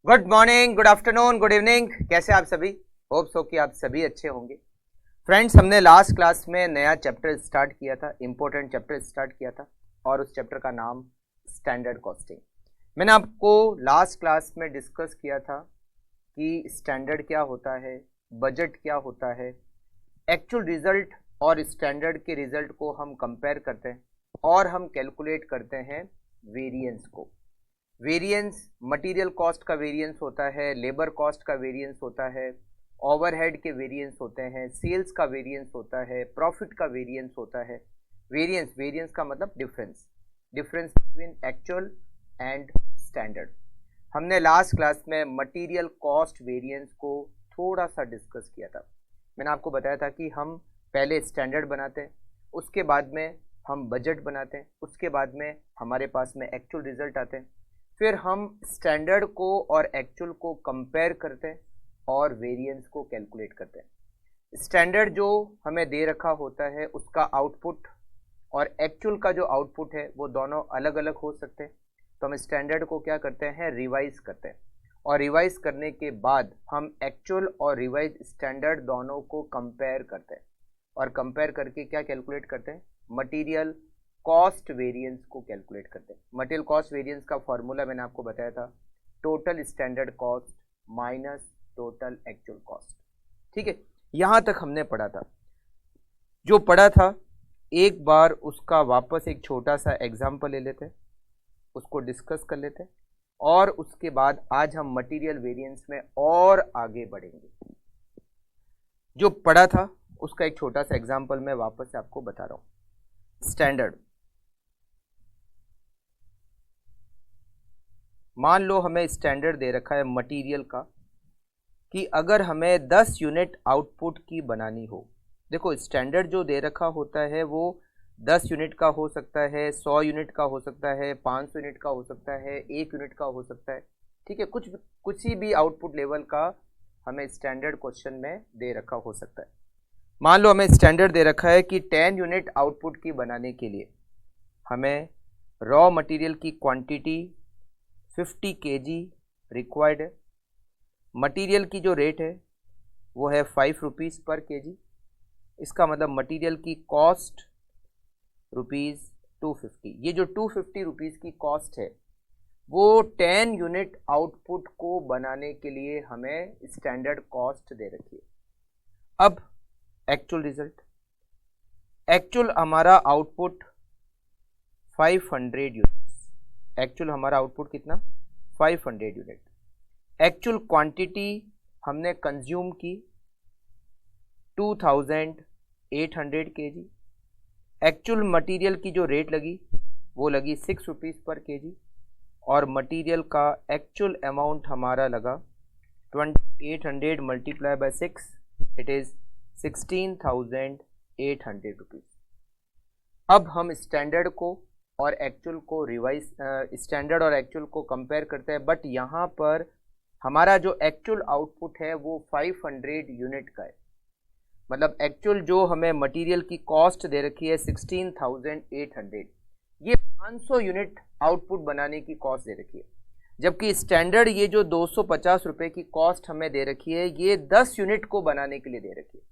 Good morning, good afternoon, good evening. कैसे आप सभी? होप सो कि आप सभी अच्छे होंगे। फ्रेंड्स, हमने लास्ट क्लास में नया चैप्टर स्टार्ट किया था, इंपॉर्टेंट चैप्टर स्टार्ट किया था और उस चैप्टर का नाम स्टैंडर्ड कॉस्टिंग। मैंने आपको लास्ट क्लास में डिस्कस किया था कि स्टैंडर्ड क्या होता है, बजट क्या होता है, एक्चुअल रिजल्ट और स्टैंडर्ड के रिजल्ट को हम कंपेयर करते हैं और हम कैलकुलेट करते हैं वेरिएंस को। वेरिएंस मटेरियल कॉस्ट का वेरिएंस होता है, लेबर कॉस्ट का वेरिएंस होता है, ओवरहेड के वेरिएंस होते हैं, सेल्स का वेरिएंस होता है, प्रॉफिट का वेरिएंस होता है। वेरिएंस वेरिएंस का मतलब difference, difference between actual and standard. हमने लास्ट क्लास में मटेरियल कॉस्ट वेरिएंस को थोड़ा सा डिस्कस किया था। मैंने आपको बताया था कि हम पहले स्टैंडर्ड बनाते हैं, उसके बाद में हम बजट बनाते हैं, उसके बाद में हमारे पास में एक्चुअल रिजल्ट आते हैं, फिर हम स्टैंडर्ड को और एक्चुअल को कंपेयर करते हैं और वेरिएंस को कैलकुलेट करते हैं। स्टैंडर्ड जो हमें दे रखा होता है उसका आउटपुट और एक्चुअल का जो आउटपुट है वो दोनों अलग अलग हो सकते हैं। तो हम स्टैंडर्ड को क्या करते हैं, रिवाइज करते हैं और रिवाइज करने के बाद हम एक्चुअल और रिवाइज स्टैंडर्ड दोनों को कंपेयर करते हैं और कंपेयर करके क्या कैलकुलेट करते हैं, मटेरियल कॉस्ट वेरिएंस को कैलकुलेट करते हैं। मटेरियल कॉस्ट वेरिएंस का फॉर्मूला मैंने आपको बताया था, total standard cost minus total actual cost. ठीक है, यहां तक हमने पढ़ा था। जो पढ़ा था एक बार उसका वापस एक छोटा सा एग्जांपल ले लेते हैं, उसको डिस्कस कर लेते हैं और उसके बाद आज हम मटेरियल वेरिएंस में और आगे बढ़ेंगे। जो पढ़ा था उसका एक छोटा सा एग्जांपल मैं वापस से आपको बता रहा हूं। स्टैंडर्ड, मान लो हमें स्टैंडर्ड दे रखा है मटेरियल का कि अगर हमें 10 यूनिट आउटपुट की बनानी हो। देखो, स्टैंडर्ड जो दे रखा होता है वो 10 यूनिट का हो सकता है, 100 यूनिट का हो सकता है, 500 यूनिट का हो सकता है, 1 यूनिट का हो सकता है। ठीक है, कुछ ही भी आउटपुट लेवल का हमें स्टैंडर्ड क्वेश्चन में दे रखा हो सकता है। मान लो हमें स्टैंडर्ड दे रखा है कि 10 यूनिट आउटपुट की बनाने के लिए हमें रॉ मटेरियल की क्वांटिटी 50 kg रिक्वायर्ड है। मटेरियल की जो रेट है वो है 5 रुपीज़ पर केजी। इसका मतलब मटेरियल की कॉस्ट रुपीज़ 250। ये जो 250 रुपीज़ की कॉस्ट है वो 10 यूनिट आउटपुट को बनाने के लिए हमें स्टैंडर्ड कॉस्ट दे रखी है। अब एक्चुअल रिजल्ट, एक्चुअल हमारा आउटपुट 500 यूनिट्स। एक्चुअल हमारा आउटपुट कितना, 500 यूनिट। एक्चुअल क्वांटिटी हमने कंज्यूम की 2800 kg। एक्चुअल मटेरियल की जो रेट लगी वो लगी 6 रुपीज़ पर केजी और मटेरियल का एक्चुअल अमाउंट हमारा लगा 2800 multiply by 6, it is 16,800 rupees. अब हम स्टैंडर्ड को और एक्चुअल को रिवाइज, स्टैंडर्ड और एक्चुअल को कंपेयर करते हैं, बट यहाँ पर हमारा जो एक्चुअल आउटपुट है वो 500 यूनिट का है। मतलब एक्चुअल जो हमें मटेरियल की कॉस्ट दे रखी है 16,800, ये 500 यूनिट आउटपुट बनाने की कॉस्ट दे रखी है। जबकि स्टैंडर्ड ये जो 250 रुपये की कॉस्ट हमें दे रखी है ये 10 यूनिट को बनाने के लिए दे रखी है।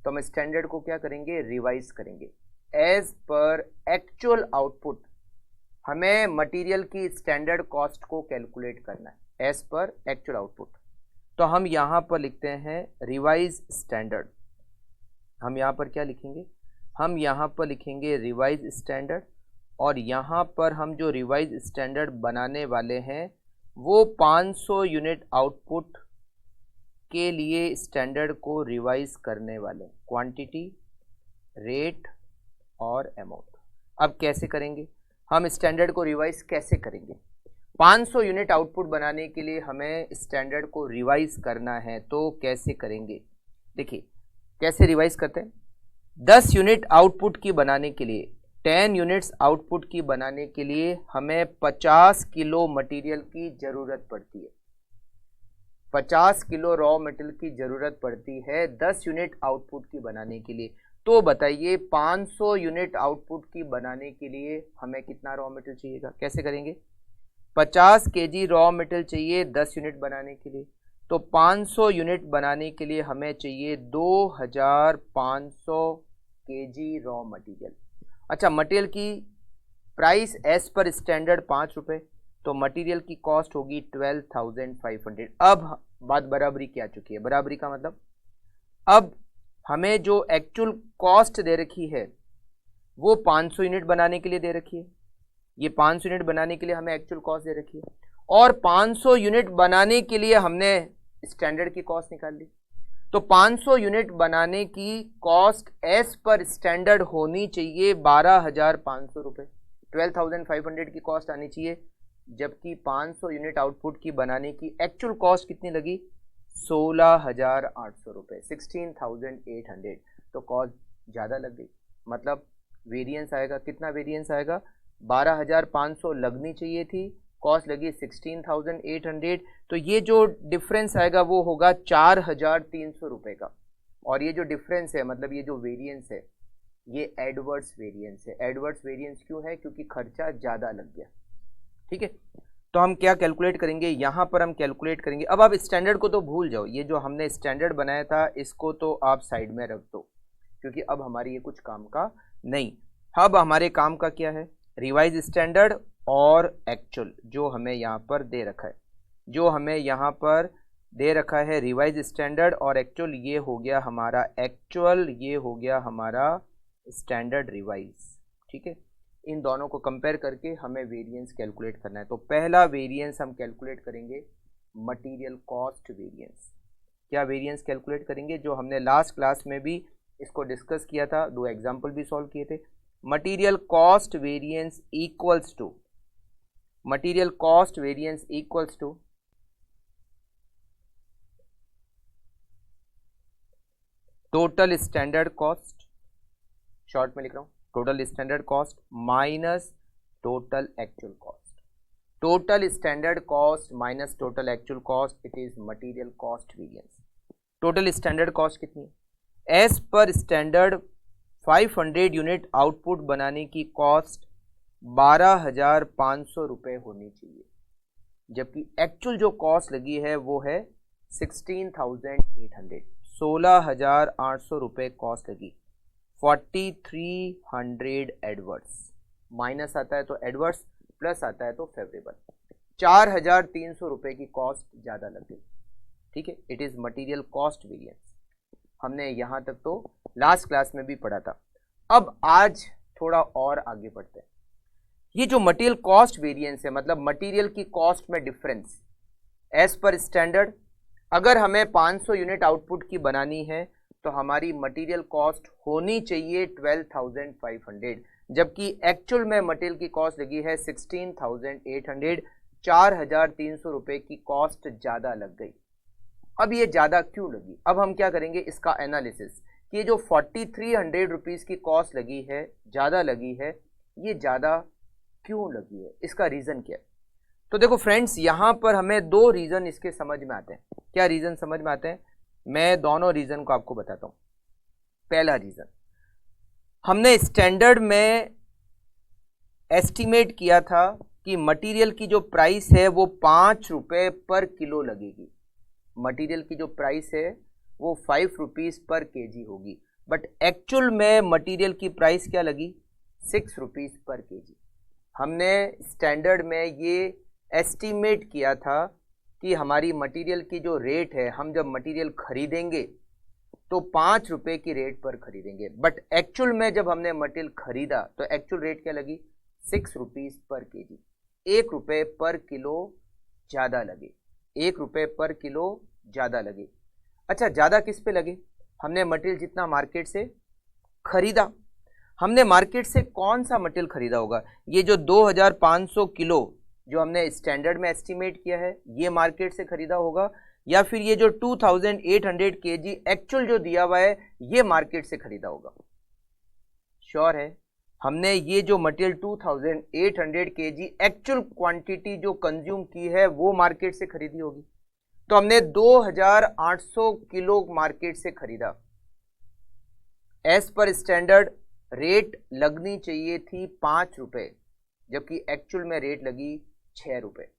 तो हम स्टैंडर्ड को क्या करेंगे, रिवाइज करेंगे एज पर एक्चुअल आउटपुट। हमें मटेरियल की स्टैंडर्ड कॉस्ट को कैलकुलेट करना है एज पर एक्चुअल आउटपुट। तो हम यहाँ पर लिखते हैं रिवाइज स्टैंडर्ड। हम यहाँ पर क्या लिखेंगे, हम यहाँ पर लिखेंगे रिवाइज स्टैंडर्ड और यहाँ पर हम जो रिवाइज स्टैंडर्ड बनाने वाले हैं वो 500 यूनिट आउटपुट के लिए स्टैंडर्ड को रिवाइज करने वाले हैं, क्वांटिटी, रेट और अमाउंट। अब कैसे करेंगे, हम स्टैंडर्ड को रिवाइज कैसे करेंगे? 500 यूनिट आउटपुट बनाने के लिए हमें स्टैंडर्ड को रिवाइज करना है, तो कैसे करेंगे? देखिए कैसे रिवाइज करते हैं। 10 यूनिट आउटपुट की बनाने के लिए, 10 यूनिट्स आउटपुट की बनाने के लिए हमें 50 किलो मटेरियल की ज़रूरत पड़ती है। 50 किलो रॉ मटेरियल की ज़रूरत पड़ती है 10 यूनिट आउटपुट की बनाने के लिए। तो बताइए 500 यूनिट आउटपुट की बनाने के लिए हमें कितना रॉ मटेरियल चाहिएगा, कैसे करेंगे? 50 केजी रॉ मटेरियल चाहिए 10 यूनिट बनाने के लिए, तो 500 यूनिट बनाने के लिए हमें चाहिए 2500 केजी रॉ मटेरियल। अच्छा, मटेरियल की प्राइस एज पर स्टैंडर्ड 5 रुपये, तो मटेरियल की कॉस्ट होगी 12,500। अब बात बराबरी की आ चुकी है। बराबरी का मतलब अब हमें जो एक्चुअल कॉस्ट दे रखी है वो 500 यूनिट बनाने के लिए दे रखी है। ये 500 यूनिट बनाने के लिए हमें एक्चुअल कॉस्ट दे रखी है, और 500 यूनिट बनाने के लिए हमने स्टैंडर्ड की कॉस्ट निकाल ली। तो 500 यूनिट बनाने की कॉस्ट एज पर स्टैंडर्ड होनी चाहिए 12,500 रुपये, 12,500 की कॉस्ट आनी चाहिए, जबकि 500 यूनिट आउटपुट की बनाने की एक्चुअल कॉस्ट कितनी लगी? 16,800 रुपये, 16,800। तो कॉस्ट ज़्यादा लग गई, मतलब वेरिएंस आएगा। कितना वेरिएंस आएगा? 12,500 लगनी चाहिए थी, कॉस्ट लगी 16,800। तो ये जो डिफरेंस आएगा वो होगा 4,300 रुपये का। और ये जो डिफरेंस है, मतलब ये जो वेरिएंस है, ये एडवर्स वेरिएंस है। एडवर्स वेरिएंस क्यों है? क्योंकि खर्चा ज़्यादा लग गया। ठीक है, तो हम क्या कैलकुलेट करेंगे? यहाँ पर हम कैलकुलेट करेंगे। अब आप स्टैंडर्ड को तो भूल जाओ, ये जो हमने स्टैंडर्ड बनाया था इसको तो आप साइड में रख दो, क्योंकि अब हमारी ये कुछ काम का नहीं। अब हमारे काम का क्या है? रिवाइज स्टैंडर्ड और एक्चुअल जो हमें यहाँ पर दे रखा है, जो हमें यहाँ पर दे रखा है रिवाइज स्टैंडर्ड और एक्चुअल, ये हो गया हमारा एक्चुअल, ये हो गया हमारा स्टैंडर्ड रिवाइज। ठीक है, इन दोनों को कंपेयर करके हमें वेरिएंस कैलकुलेट करना है। तो पहला वेरिएंस हम कैलकुलेट करेंगे मटेरियल कॉस्ट वेरिएंस। क्या वेरिएंस कैलकुलेट करेंगे? जो हमने लास्ट क्लास में भी इसको डिस्कस किया था, 2 एग्जाम्पल भी सॉल्व किए थे। Material cost variance equals to, material cost variance equals to total standard cost, short में लिख रहा हूं, total standard cost minus total actual cost. Total standard cost minus total actual cost, it is material cost variance. Total standard cost कितनी है? As पर standard 500 unit output बनाने की cost 12,500 रुपये होनी चाहिए, जबकि एक्चुअल जो कॉस्ट लगी है वो है 16,800, 16,800 रुपये कॉस्ट लगी। 4,300 एडवर्स, माइनस आता है तो एडवर्स, प्लस आता है तो फेवरेबल। 4,300 रुपये की कॉस्ट ज़्यादा लग गई। ठीक है, it is material cost variance. हमने यहाँ तक तो लास्ट क्लास में भी पढ़ा था। अब आज थोड़ा और आगे बढ़ते हैं। ये जो मटेरियल कॉस्ट वेरिएंस है, मतलब मटेरियल की कॉस्ट में डिफरेंस एज पर स्टैंडर्ड, अगर हमें 500 यूनिट आउटपुट की बनानी है तो हमारी मटेरियल कॉस्ट होनी चाहिए 12,500, जबकि एक्चुअल में मटेरियल की कॉस्ट लगी है 16,800। 4,300 रुपये की कॉस्ट ज़्यादा लग गई। अब ये ज़्यादा क्यों लगी? अब हम क्या करेंगे इसका एनालिसिस कि ये जो 4,300 रुपीज़ की कॉस्ट लगी है, ज़्यादा लगी है, ये ज़्यादा क्यों लगी है, इसका रीज़न क्या है? तो देखो फ्रेंड्स, यहाँ पर हमें 2 रीज़न इसके समझ में आते हैं। क्या रीज़न समझ में आते हैं? मैं दोनों रीज़न को आपको बताता हूँ। पहला रीज़न, हमने स्टैंडर्ड में एस्टिमेट किया था कि मटेरियल की जो प्राइस है वो 5 रुपये पर किलो लगेगी। मटेरियल की जो प्राइस है वो 5 रुपीज़ पर केजी होगी, बट एक्चुअल में मटेरियल की प्राइस क्या लगी? 6 रुपीज़ पर केजी। हमने स्टैंडर्ड में ये एस्टिमेट किया था कि हमारी मटेरियल की जो रेट है, हम जब मटेरियल खरीदेंगे तो 5 रुपये की रेट पर खरीदेंगे, बट एक्चुअल में जब हमने मटेरियल खरीदा तो एक्चुअल रेट क्या लगी? 6 रुपीज़ पर केजी। 1 रुपये पर किलो ज़्यादा लगे, 1 रुपये पर किलो ज़्यादा लगे। अच्छा, ज़्यादा किस पे लगे? हमने मटेरियल जितना मार्केट से खरीदा, हमने मार्केट से कौन सा मटेरियल खरीदा होगा? ये जो 2,500 किलो जो हमने स्टैंडर्ड में एस्टिमेट किया है, ये मार्केट से खरीदा होगा, या फिर ये जो 2,800 केजी एक्चुअल जो दिया हुआ है ये मार्केट से खरीदा होगा? श्योर है, हमने ये जो मटेरियल 2,800 केजी एक्चुअल क्वांटिटी जो कंज्यूम की है वो मार्केट से खरीदी होगी। तो हमने 2,800 किलो मार्केट से खरीदा। एज पर स्टैंडर्ड रेट लगनी चाहिए थी 5 रुपये, जबकि एक्चुअल में रेट लगी ₹6।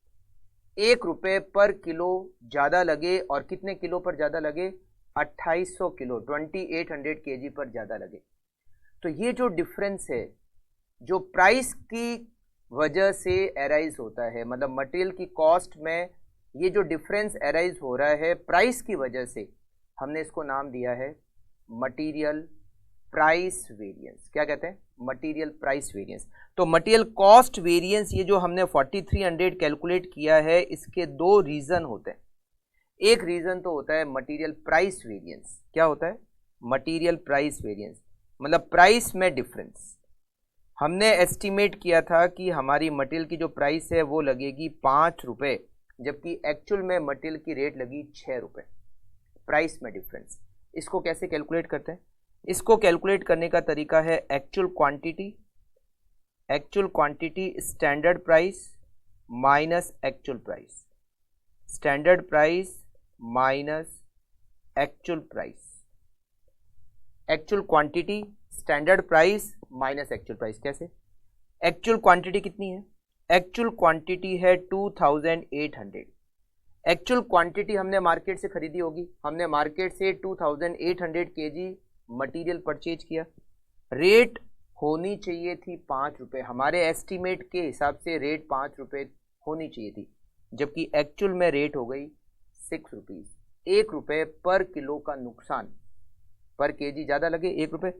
1 रुपये पर किलो ज़्यादा लगे और कितने किलो पर ज़्यादा लगे? 2800 किलो, 2800 kg पर ज़्यादा लगे। तो ये जो डिफरेंस है जो प्राइस की वजह से एराइज होता है, मतलब मटेरियल की कॉस्ट में ये जो डिफरेंस एराइज हो रहा है प्राइस की वजह से, हमने इसको नाम दिया है मटेरियल प्राइस वेरिएंस। क्या कहते हैं? Material price variance. तो मटेरियल कॉस्ट वेरिएंस ये जो हमने 4300 कैलकुलेट किया है, इसके दो रीजन होते हैं। एक रीजन तो होता है मटेरियल प्राइस वेरिएंस। क्या होता है? मटेरियल प्राइस वेरिएंस मतलब प्राइस में डिफरेंस। हमने एस्टिमेट किया था कि हमारी मटेरियल की जो प्राइस है वो लगेगी ₹5, जबकि एक्चुअल में मटेरियल की रेट लगी ₹6। प्राइस में डिफरेंस। इसको कैसे कैलकुलेट करते हैं? इसको कैलकुलेट करने का तरीका है actual quantity standard price minus actual price, standard price minus actual price, actual quantity standard price minus actual price. कैसे? एक्चुअल क्वांटिटी कितनी है? एक्चुअल क्वांटिटी है 2800। एक्चुअल क्वांटिटी हमने मार्केट से खरीदी होगी, हमने मार्केट से 2800 kg मटेरियल परचेज किया, रेट होनी चाहिए थी ₹5। हमारे एस्टीमेट के हिसाब से रेट ₹5 होनी चाहिए थी, जबकि एक्चुअल में रेट हो गई ₹6। ₹1 पर किलो का नुकसान। पर केजी ज़्यादा लगे ₹1,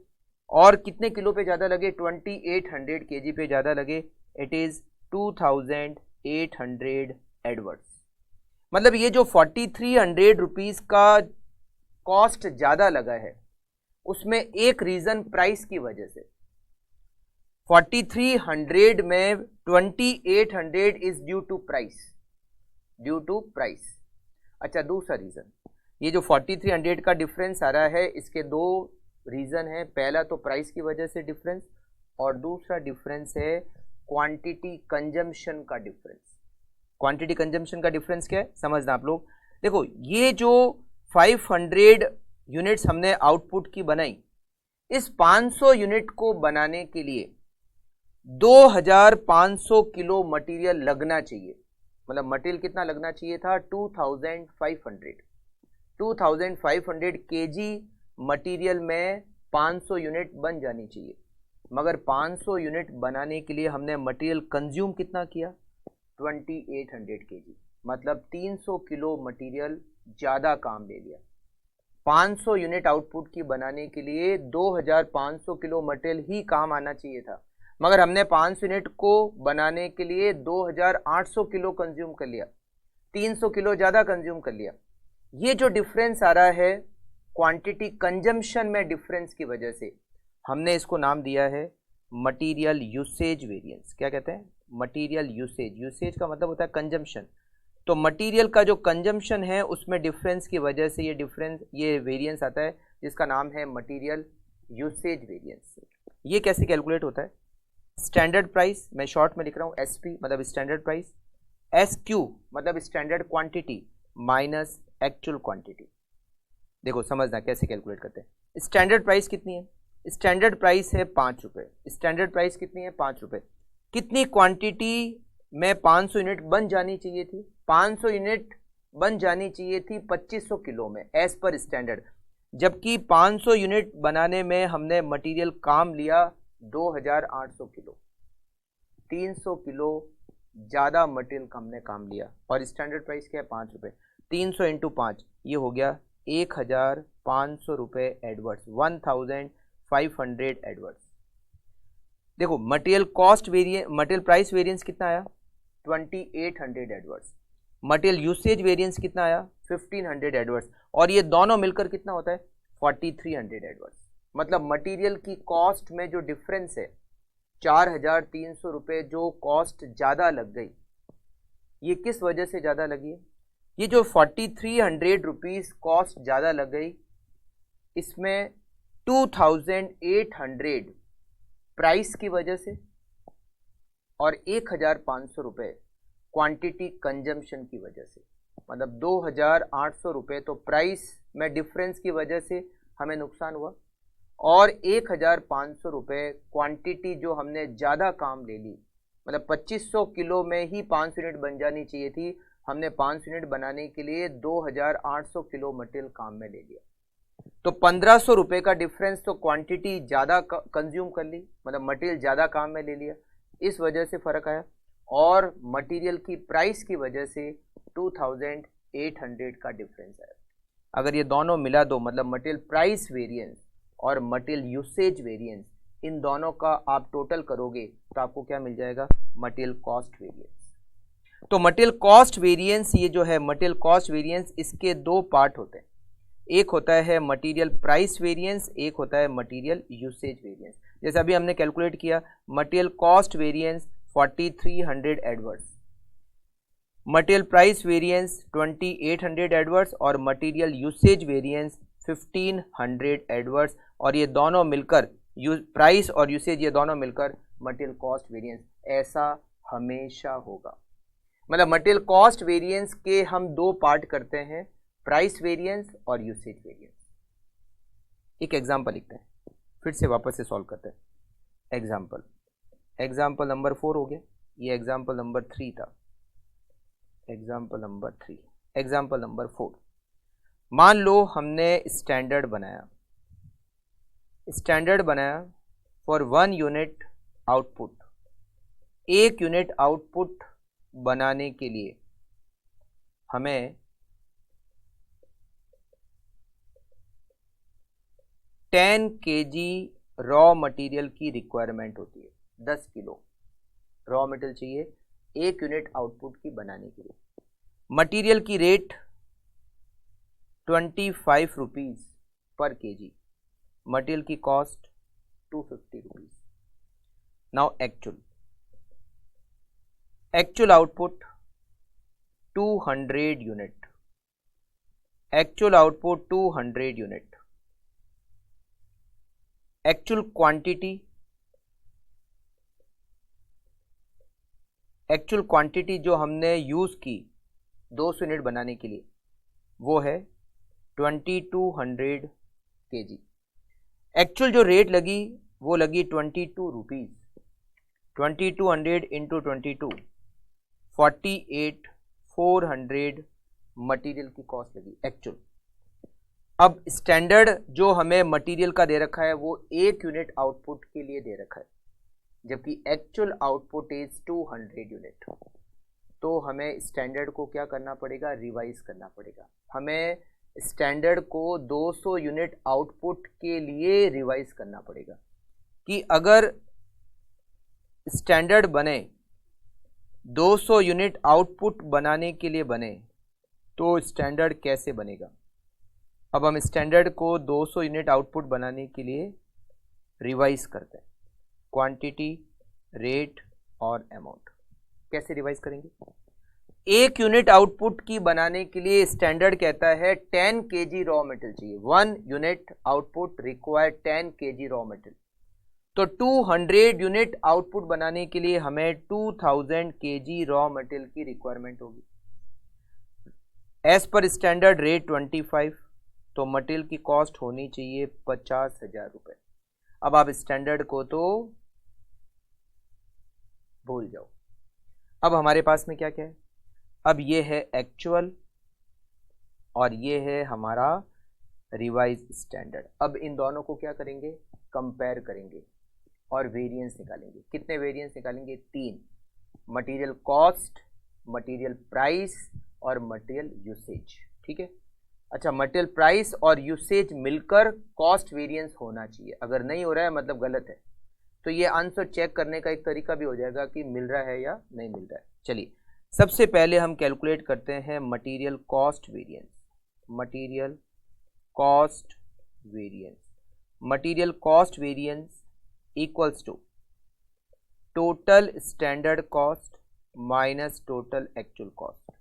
और कितने किलो पे ज़्यादा लगे? 2800 kg पे ज़्यादा लगे। It is 2800 adverse. मतलब ये जो 4300 रुपीज़ का कॉस्ट ज़्यादा लगा है, उसमें एक रीज़न प्राइस की वजह से। 4300 में 2800 इज ड्यू टू प्राइस, अच्छा, दूसरा रीज़न, ये जो 4300 का डिफरेंस आ रहा है, इसके दो रीज़न है। पहला तो प्राइस की वजह से डिफरेंस, और दूसरा डिफरेंस है क्वांटिटी कंजम्पशन का डिफरेंस। क्वांटिटी कंजम्पशन का डिफरेंस क्या है समझना आप लोग। देखो, ये जो 500 यूनिट्स हमने आउटपुट की बनाई, इस 500 यूनिट को बनाने के लिए 2500 किलो मटेरियल लगना चाहिए। मतलब मटेरियल कितना लगना चाहिए था? 2500 केजी मटेरियल में 500 यूनिट बन जानी चाहिए। मगर 500 यूनिट बनाने के लिए हमने मटेरियल कंज्यूम कितना किया? 2800 केजी, मतलब 300 किलो मटेरियल ज़्यादा काम ले लिया। 500 यूनिट आउटपुट की बनाने के लिए 2500 किलो मटेरियल ही काम आना चाहिए था, मगर हमने 500 यूनिट को बनाने के लिए 2800 किलो कंज्यूम कर लिया, 300 किलो ज़्यादा कंज्यूम कर लिया। ये जो डिफरेंस आ रहा है क्वांटिटी कंजम्पशन में डिफरेंस की वजह से, हमने इसको नाम दिया है मटेरियल यूसेज वेरिएंस। क्या कहते हैं? Material usage. यूसेज का मतलब होता है कंजम्पशन। तो मटेरियल का जो कंजम्पशन है उसमें डिफरेंस की वजह से ये वेरिएंस आता है, जिसका नाम है मटेरियल यूसेज वेरिएंस। ये कैसे कैलकुलेट होता है? स्टैंडर्ड प्राइस, मैं शॉर्ट में लिख रहा हूँ एसपी मतलब स्टैंडर्ड प्राइस, एसक्यू मतलब standard quantity minus actual quantity. देखो समझना कैसे कैलकुलेट करते हैं। स्टैंडर्ड प्राइस कितनी है? स्टैंडर्ड प्राइस है ₹5। स्टैंडर्ड प्राइस कितनी है? ₹5। कितनी क्वांटिटी में 500 यूनिट बन जानी चाहिए थी? 500 यूनिट बन जानी चाहिए थी 2500 किलो में एज पर स्टैंडर्ड, जबकि 500 यूनिट बनाने में हमने मटेरियल काम लिया 2800 किलो, 300 किलो ज़्यादा मटेरियल का हमने काम लिया। और स्टैंडर्ड प्राइस क्या है? ₹5। 300 इंटू 5 ये हो गया 1500 रुपये एडवर्ड्स, 1500 एडवर्ड्स। देखो मटेरियल प्राइस वेरिएंस कितना आया? 2800 एडवर्ड्स। मटेरियल यूसेज वेरिएंस कितना आया? 1500 एडवर्ड्स। और ये दोनों मिलकर कितना होता है? 4300 एडवर्ड्स। मतलब मटेरियल की कॉस्ट में जो डिफरेंस है 4300 रुपये जो कॉस्ट ज़्यादा लग गई, ये किस वजह से ज़्यादा लगी है? ये जो 4300 रुपीज़ कॉस्ट ज़्यादा लग गई, इसमें 2800 प्राइस की वजह से और 1500 रुपये क्वांटिटी कंजम्पशन की वजह से, मतलब 2800 रुपये तो प्राइस में डिफरेंस की वजह से हमें नुकसान हुआ, और 1500 रुपये क्वांटिटी जो हमने ज़्यादा काम ले ली, मतलब 2500 किलो में ही 500 यूनिट बन जानी चाहिए थी, हमने 500 यूनिट बनाने के लिए 2800 किलो मटेरियल काम में ले लिया। तो 1500 रुपए का डिफरेंस, तो क्वांटिटी ज्यादा कंज्यूम कर ली, मतलब मटेरियल ज्यादा काम में ले लिया, इस वजह से फर्क आया। और मटेरियल की प्राइस की वजह से 2800 का डिफरेंस आया। अगर ये दोनों मिला दो, मतलब मटेरियल प्राइस वेरिएंस और मटेरियल यूसेज वेरिएंस, इन दोनों का आप टोटल करोगे तो आपको क्या मिल जाएगा? Material cost variance. तो मटेरियल कॉस्ट वेरिएंस, ये जो है मटेरियल कॉस्ट वेरिएंस, इसके दो पार्ट होते हैं। एक होता है मटेरियल प्राइस वेरिएंस, एक होता है मटेरियल यूसेज वेरिएंस। जैसे अभी हमने कैलकुलेट किया, material cost variance 4300 adverse, material price variance 2800 adverse और मटेरियल यूसेज वेरिएंस 1500 एडवर्स, और ये दोनों मिलकर प्राइस और यूसेज, ये दोनों मिलकर मटेरियल कॉस्ट वेरिएंस। ऐसा हमेशा होगा। मतलब मटेरियल कॉस्ट वेरिएंस के हम दो पार्ट करते हैं, प्राइस वेरिएंस और यूसेज वेरिएंस। एक एग्जांपल लिखते हैं, फिर से वापस से सॉल्व करते हैं। एग्जांपल नंबर 4 हो गया, ये एग्जांपल नंबर 3 था। Example number 3, example number 4। मान लो हमने स्टैंडर्ड बनाया for 1 unit output. 1 unit output बनाने के लिए हमें 10 kg रॉ मटेरियल की रिक्वायरमेंट होती है। 10 किलो रॉ मटेरियल चाहिए 1 यूनिट आउटपुट की बनाने के लिए। मटेरियल की rate 25 rupees per KG, material की cost 250 rupees. Now actual output 200 unit, actual output 200 unit. Actual quantity जो हमने यूज की 200 यूनिट बनाने के लिए वो है 2200 केजी। एक्चुअल जो रेट लगी वो लगी 22 रुपीज। 2200 इंटू 22, 48,400 मटेरियल की कॉस्ट लगी एक्चुअल। अब स्टैंडर्ड जो हमें मटेरियल का दे रखा है वो 1 यूनिट आउटपुट के लिए दे रखा है, जबकि एक्चुअल आउटपुट इज 200 यूनिट। तो हमें स्टैंडर्ड को क्या करना पड़ेगा? रिवाइज करना पड़ेगा। हमें स्टैंडर्ड को 200 यूनिट आउटपुट के लिए रिवाइज करना पड़ेगा कि अगर स्टैंडर्ड बने 200 यूनिट आउटपुट बनाने के लिए बने तो स्टैंडर्ड कैसे बनेगा। अब हम स्टैंडर्ड को 200 यूनिट आउटपुट बनाने के लिए रिवाइज करते हैं, क्वांटिटी, रेट और अमाउंट। कैसे रिवाइज करेंगे? 1 यूनिट आउटपुट की बनाने के लिए स्टैंडर्ड कहता है 10 kg रॉ मटेरियल चाहिए। 1 unit output require 10 kg raw material. तो 200 यूनिट आउटपुट बनाने के लिए हमें 2000 kg रॉ मटेरियल की रिक्वायरमेंट होगी। एज पर स्टैंडर्ड रेट 25, तो मटेरियल की कॉस्ट होनी चाहिए 50,000 रुपए। अब आप स्टैंडर्ड को तो भूल जाओ। अब हमारे पास में क्या क्या है? अब ये है एक्चुअल और ये है हमारा रिवाइज स्टैंडर्ड। अब इन दोनों को क्या करेंगे? कंपेयर करेंगे और वेरिएंस निकालेंगे। कितने वेरिएंस निकालेंगे? 3, मटेरियल कॉस्ट, मटेरियल प्राइस और मटेरियल यूसेज। ठीक है। अच्छा, मटेरियल प्राइस और यूसेज मिलकर कॉस्ट वेरिएंस होना चाहिए। अगर नहीं हो रहा है मतलब गलत है। तो ये आंसर चेक करने का एक तरीका भी हो जाएगा कि मिल रहा है या नहीं मिल रहा है। चलिए सबसे पहले हम कैलकुलेट करते हैं material cost variance. Material cost variance equals to total standard cost minus total actual cost.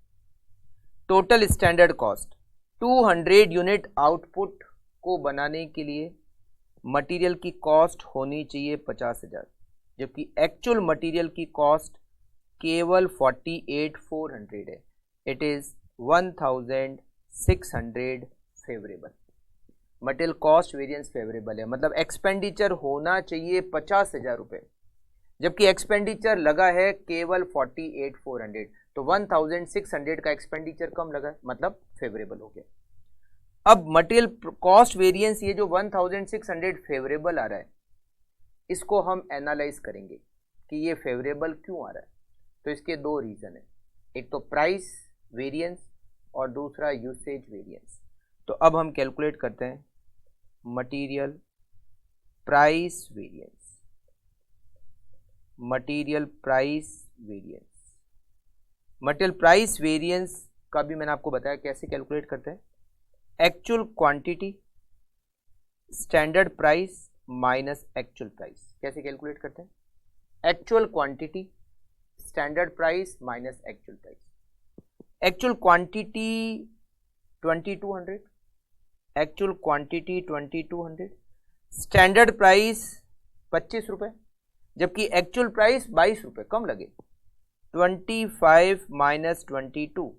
Total standard cost 200 unit output को बनाने के लिए मटेरियल की कॉस्ट होनी चाहिए 50,000, जबकि एक्चुअल मटेरियल की कॉस्ट केवल 48,400 है। It is 1,600 favourable. Material cost variance favourable है, मतलब एक्सपेंडिचर होना चाहिए 50,000 रुपये, जबकि एक्सपेंडिचर लगा है केवल 48,400, तो 1,600 का एक्सपेंडिचर कम लगा है, मतलब फेवरेबल हो गया। अब मटेरियल कॉस्ट वेरिएंस, ये जो 1,600 फेवरेबल आ रहा है, इसको हम एनालाइज करेंगे कि ये फेवरेबल क्यों आ रहा है। तो इसके दो रीजन है, एक तो प्राइस वेरिएंस और दूसरा यूसेज वेरिएंस। तो अब हम कैलकुलेट करते हैं material price variance, material price variance. Material price variance का भी मैंने आपको बताया कैसे कैलकुलेट करते हैं। Actual quantity standard price minus actual price. कैसे कैलकुलेट करते हैं? Actual quantity standard price minus actual price. Actual quantity 2200, actual quantity 2200, standard price 25 रुपए, जबकि एक्चुअल प्राइस 22 रुपए, कम लगे। 25 माइनस 22,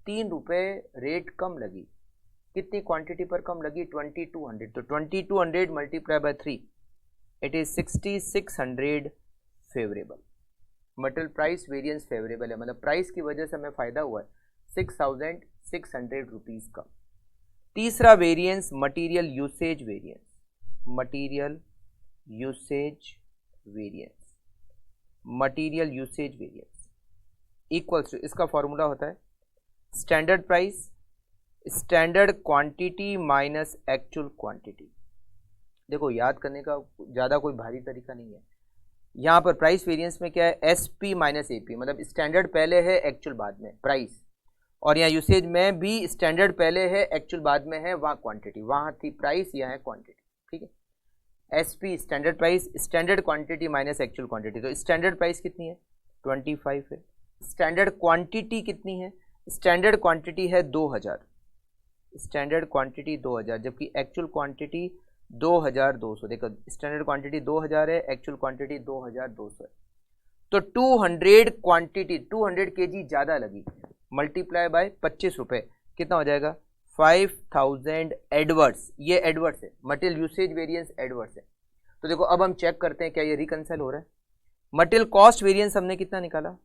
3 रुपए रेट कम लगी। कितनी क्वांटिटी पर कम लगी? 2200। तो 2200 multiply by 3, it is 6600 favourable. Material price variance favourable है, मतलब प्राइस की वजह से हमें फायदा हुआ है 6600 रुपीज का। तीसरा variance material usage variance, material usage variance, material usage variance equals to, इसका फॉर्मूला होता है standard price standard quantity minus actual quantity. देखो याद करने का ज़्यादा कोई भारी तरीका नहीं है। यहाँ पर प्राइस वेरिएंस में क्या है? एसपी माइनस एपी, मतलब स्टैंडर्ड पहले है एक्चुअल बाद में प्राइस, और यहाँ यूसेज में भी स्टैंडर्ड पहले है एक्चुअल बाद में है, वहाँ क्वांटिटी, वहाँ थी प्राइस, यहाँ है क्वांटिटी। ठीक है, SP standard price, standard quantity minus actual quantity. तो स्टैंडर्ड प्राइस कितनी है? 25 है। स्टैंडर्ड क्वांटिटी कितनी है? स्टैंडर्ड क्वांटिटी है 2000, स्टैंडर्ड क्वांटिटी 2000, जबकि एक्चुअल क्वांटिटी 2200। देखो स्टैंडर्ड क्वांटिटी 2000 है, एक्चुअल क्वांटिटी 2200 है। तो 200 क्वांटिटी 200 केजी ज़्यादा लगी, मल्टीप्लाई बाय 25 रुपये, कितना हो जाएगा? 5000 एडवर्स। ये एडवर्स है, मटेरियल यूसेज वेरिएंस एडवर्स है। तो देखो अब हम चेक करते हैं क्या ये रिकंसाइल हो रहा है। मटेरियल कॉस्ट वेरिएंस हमने कितना निकाला?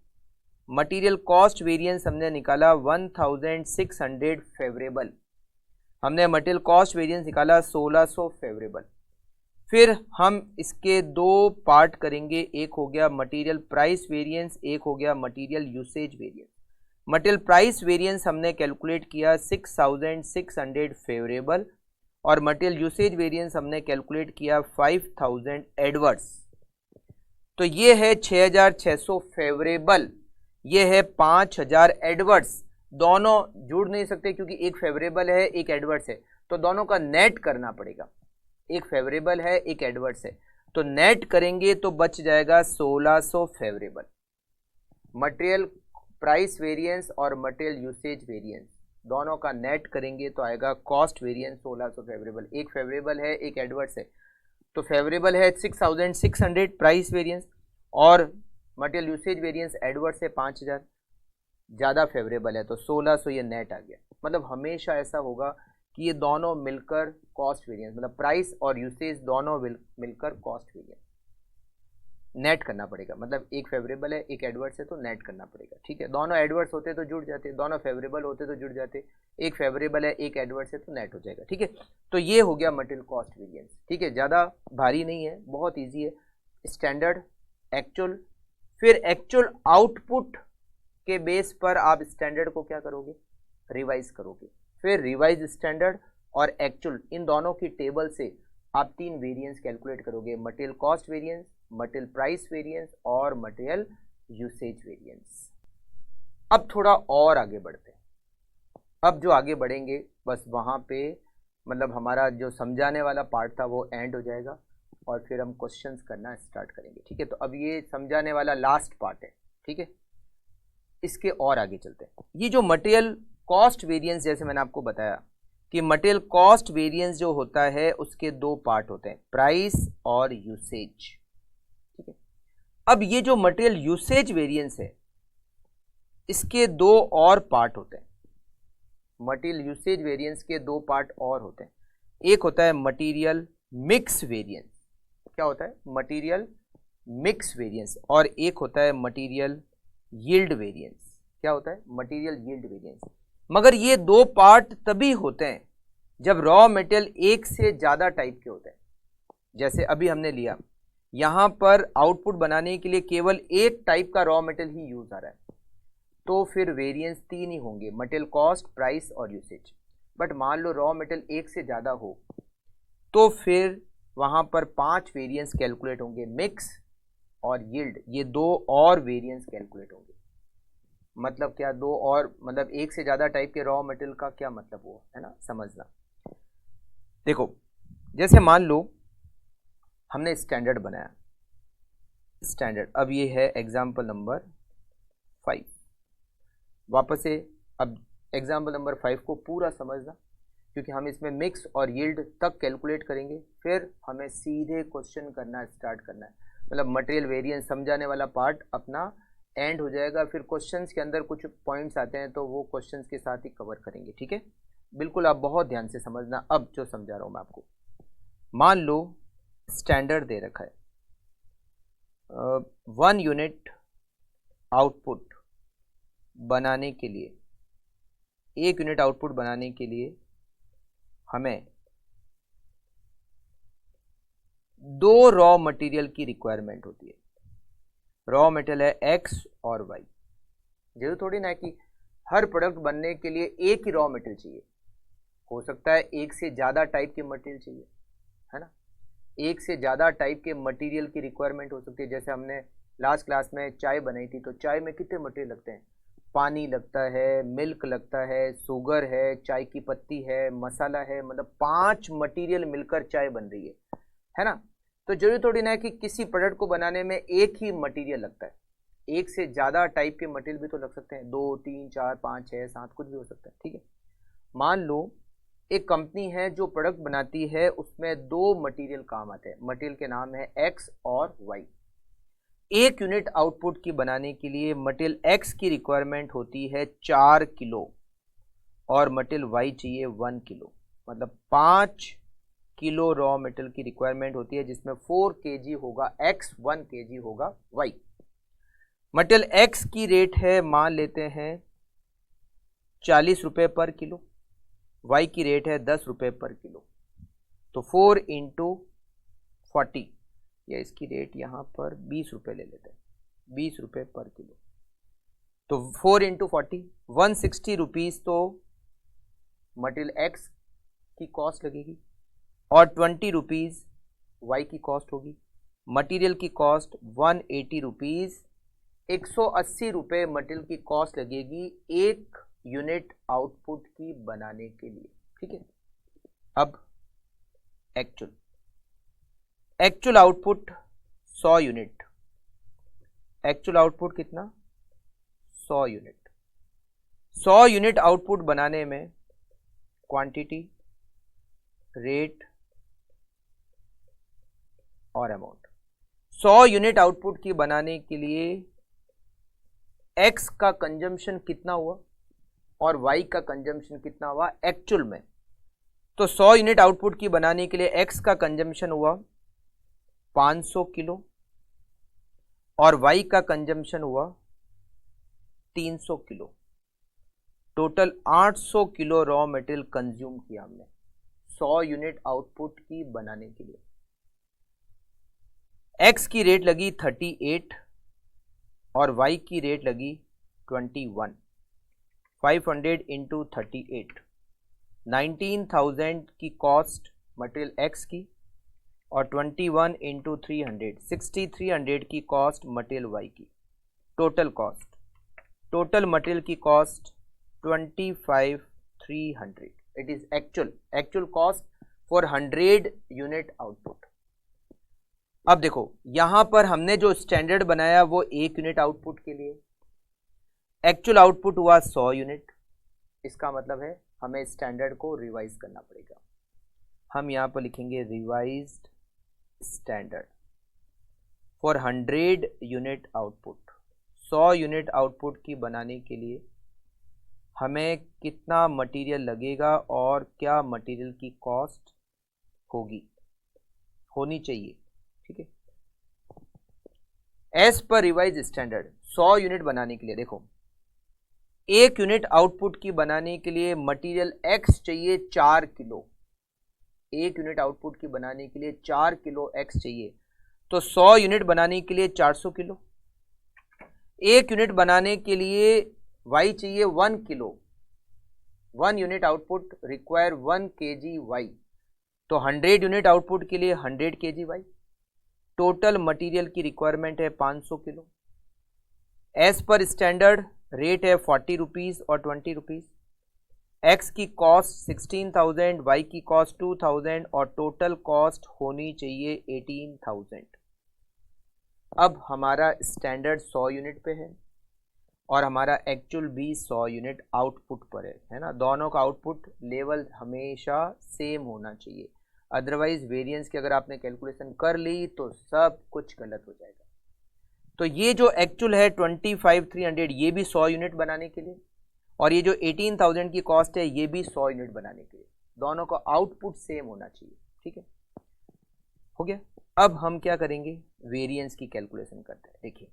मटेरियल कॉस्ट वेरिएंस हमने निकाला 1600 फेवरेबल। हमने मटेरियल कॉस्ट वेरिएंस निकाला 1600 फेवरेबल। फिर हम इसके दो पार्ट करेंगे, एक हो गया मटेरियल प्राइस वेरिएंस, एक हो गया material usage variance. Material price variance हमने कैलकुलेट किया 6600 फेवरेबल, और मटेरियल यूसेज वेरिएंस हमने कैलकुलेट किया 5000 एडवर्स। तो ये है 6600 फेवरेबल, ये है 5000 एडवर्स। दोनों जुड़ नहीं सकते क्योंकि एक फेवरेबल है एक एडवर्स है, तो दोनों का नेट करना पड़ेगा। एक फेवरेबल है एक एडवर्स है, तो नेट करेंगे तो बच जाएगा 1600 फेवरेबल। मटेरियल प्राइस वेरिएंस और मटेरियल यूसेज वेरिएंस दोनों का नेट करेंगे तो आएगा कॉस्ट वेरिएंस 1600 फेवरेबल। एक फेवरेबल है एक एडवर्स है, तो फेवरेबल है 6600 प्राइस वेरिएंस, और मटेरियल यूसेज वेरिएंस एडवर्स है 5000, ज़्यादा फेवरेबल है, तो 1600 ये नेट आ गया। मतलब हमेशा ऐसा होगा कि ये दोनों मिलकर कॉस्ट वेरिएंस, मतलब प्राइस और यूसेज दोनों मिलकर कॉस्ट वेरिएंस नेट करना पड़ेगा। मतलब एक फेवरेबल है एक एडवर्स है तो नेट करना पड़ेगा। ठीक है, दोनों एडवर्स होते तो जुड़ जाते, दोनों फेवरेबल होते तो जुड़ जाते, एक फेवरेबल है एक एडवर्स है तो नेट हो जाएगा। ठीक है, तो ये हो गया मटेरियल कॉस्ट वेरिएंस। ठीक है, ज़्यादा भारी नहीं है, बहुत ईजी है। स्टैंडर्ड, एक्चुअल, फिर एक्चुअल आउटपुट के बेस पर आप स्टैंडर्ड को क्या करोगे? रिवाइज करोगे। फिर रिवाइज स्टैंडर्ड और एक्चुअल, इन दोनों की टेबल से आप 3 वेरिएंस कैलकुलेट करोगे, material cost variance, material price variance और मटेरियल यूसेज वेरिएंस। अब थोड़ा और आगे बढ़ते हैं। अब जो आगे बढ़ेंगे बस वहाँ पे मतलब हमारा जो समझाने वाला पार्ट था वो एंड हो जाएगा और फिर हम क्वेश्चंस करना स्टार्ट करेंगे। ठीक है, तो अब ये समझाने वाला लास्ट पार्ट है। ठीक है, इसके और आगे चलते हैं। ये जो मटेरियल कॉस्ट वेरिएंस, जैसे मैंने आपको बताया कि मटेरियल कॉस्ट वेरिएंस जो होता है उसके 2 पार्ट होते हैं, प्राइस और यूसेज। ठीक है, अब ये जो मटेरियल यूसेज वेरिएंस है इसके 2 और पार्ट होते हैं। मटेरियल यूसेज वेरिएंस के 2 पार्ट और होते हैं। एक होता है मटेरियल मिक्स वेरिएंस। क्या होता है? मटेरियल मिक्स वेरिएंस और एक होता है मटेरियल यील्ड वेरिएंस। क्या होता है? Material yield variance. मगर ये दो पार्ट तभी होते हैं जब रॉ मटेरियल एक से ज्यादा टाइप के होते हैं। जैसे अभी हमने लिया, यहां पर आउटपुट बनाने के लिए केवल एक टाइप का रॉ मटेरियल ही यूज आ रहा है, तो फिर वेरिएंस तीन ही होंगे, मटेरियल कॉस्ट, प्राइस और यूसेज। बट मान लो रॉ मटेरियल एक से ज्यादा हो तो फिर वहां पर 5 वेरिएंस कैलकुलेट होंगे, मिक्स और यील्ड, ये दो और वेरिएंस कैलकुलेट होंगे। मतलब क्या? दो और मतलब एक से ज्यादा टाइप के रॉ मटेरियल का क्या मतलब हुआ, है ना, समझना। देखो, जैसे मान लो हमने स्टैंडर्ड बनाया, स्टैंडर्ड, अब ये है एग्जाम्पल नंबर 5। वापस से अब एग्जाम्पल नंबर 5 को पूरा समझना, क्योंकि हम इसमें मिक्स और यील्ड तक कैलकुलेट करेंगे, फिर हमें सीधे क्वेश्चन करना स्टार्ट करना है। मतलब मटेरियल वेरिएंस समझाने वाला पार्ट अपना एंड हो जाएगा, फिर क्वेश्चंस के अंदर कुछ पॉइंट्स आते हैं तो वो क्वेश्चंस के साथ ही कवर करेंगे। ठीक है, बिल्कुल आप बहुत ध्यान से समझना। अब जो समझा रहा हूं मैं आपको, मान लो स्टैंडर्ड दे रखा है 1 यूनिट आउटपुट बनाने के लिए, 1 यूनिट आउटपुट बनाने के लिए हमें 2 रॉ मटेरियल की रिक्वायरमेंट होती है। रॉ मटेरियल है एक्स और वाई। जरूर थोड़ी ना कि हर प्रोडक्ट बनने के लिए एक ही रॉ मटेरियल चाहिए, हो सकता है एक से ज्यादा टाइप के मटेरियल चाहिए, है ना। एक से ज्यादा टाइप के मटेरियल की रिक्वायरमेंट हो सकती है। जैसे हमने लास्ट क्लास में चाय बनाई थी, तो चाय में कितने मटेरियल लगते हैं? पानी लगता है, मिल्क लगता है, शुगर है, चाय की पत्ती है, मसाला है, मतलब 5 मटेरियल मिलकर चाय बन रही है ना। तो जरूरी थोड़ी ना है कि किसी प्रोडक्ट को बनाने में एक ही मटेरियल लगता है, एक से ज्यादा टाइप के मटेरियल भी तो लग सकते हैं, 2 3 4 5 6 7 कुछ भी हो सकता है। ठीक है, मान लो एक कंपनी है जो प्रोडक्ट बनाती है, उसमें 2 मटेरियल काम आते हैं, मटेरियल के नाम है एक्स और वाई। 1 यूनिट आउटपुट की बनाने के लिए मटेरियल एक्स की रिक्वायरमेंट होती है 4 किलो और मटेरियल वाई चाहिए 1 किलो, मतलब 5 किलो रॉ मटेरियल की रिक्वायरमेंट होती है, जिसमें 4 kg होगा एक्स, 1 kg होगा वाई। मटेरियल एक्स की रेट है, मान लेते हैं 40 रुपये पर किलो, वाई की रेट है 10 रुपये पर किलो। तो 4 इंटू 40, या इसकी रेट यहाँ पर 20 रुपये ले लेते हैं, 20 रुपये पर किलो। तो 4 इंटू 40, 160 रुपीज़ तो मटेरियल एक्स की कॉस्ट लगेगी और 20 रुपीज़ वाई की कॉस्ट होगी। मटेरियल की कॉस्ट 180 रुपीज़, 180 रुपये मटेरियल की कॉस्ट लगेगी 1 यूनिट आउटपुट की बनाने के लिए। ठीक है, अब actual output 100 unit, actual output कितना? 100 यूनिट। 100 यूनिट आउटपुट बनाने में क्वांटिटी, रेट और अमाउंट, 100 यूनिट आउटपुट की बनाने के लिए एक्स का कंजम्पशन कितना हुआ और वाई का कंजम्पशन कितना हुआ एक्चुअल में। तो 100 यूनिट आउटपुट की बनाने के लिए एक्स का कंजम्पशन हुआ 500 किलो और वाई का कंजम्पशन हुआ 300 kilo. Total 800 kilo raw material consume किया हमने 100 यूनिट आउटपुट की बनाने के लिए। एक्स की रेट लगी 38 और वाई की रेट लगी 21। 500 इंटू 38, 19,000 की कॉस्ट मटेरियल एक्स की और 21 इंटू 300, 6300 की कॉस्ट मटेरियल वाई की। टोटल कॉस्ट, टोटल मटेरियल की cost 25,300। It is actual cost for 100 unit output. अब देखो, यहां पर हमने जो स्टैंडर्ड बनाया वो 1 यूनिट आउटपुट के लिए, एक्चुअल आउटपुट हुआ 100 यूनिट। इसका मतलब है हमें स्टैंडर्ड को रिवाइज करना पड़ेगा। हम यहां पर लिखेंगे revised standard for 100 unit output. 100 unit output की बनाने के लिए हमें कितना मटेरियल लगेगा और क्या मटेरियल की कॉस्ट होनी चाहिए। ठीक है, as per revise standard 100 unit बनाने के लिए, देखो 1 यूनिट आउटपुट की बनाने के लिए मटेरियल एक्स चाहिए 4 किलो, 1 यूनिट आउटपुट की बनाने के लिए 4 किलो एक्स चाहिए, तो 100 यूनिट बनाने के लिए 400 किलो। 1 यूनिट बनाने के लिए वाई चाहिए 1 kilo, 1 unit output require 1 kg Y, तो 100 यूनिट आउटपुट के लिए 100 kg वाई। टोटल मटेरियल की रिक्वायरमेंट है 500 किलो। एज पर स्टैंडर्ड रेट है 40 रुपीज़ और 20 रुपीज़। एक्स की कॉस्ट 16,000, वाई की कॉस्ट 2,000 और टोटल कॉस्ट होनी चाहिए 18,000। अब हमारा स्टैंडर्ड 100 यूनिट पे है और हमारा एक्चुअल भी 100 यूनिट आउटपुट पर है ना। दोनों का आउटपुट लेवल हमेशा सेम होना चाहिए, अदरवाइज वेरिएंस की अगर आपने कैलकुलेशन कर ली तो सब कुछ गलत हो जाएगा। तो ये जो एक्चुअल है 25,300 ये भी 100 यूनिट बनाने के लिए, और ये जो 18,000 की कॉस्ट है ये भी 100 यूनिट बनाने के लिए, दोनों का आउटपुट सेम होना चाहिए। ठीक है, हो गया। अब हम क्या करेंगे, वेरिएंस की कैलकुलेशन करते हैं। देखिए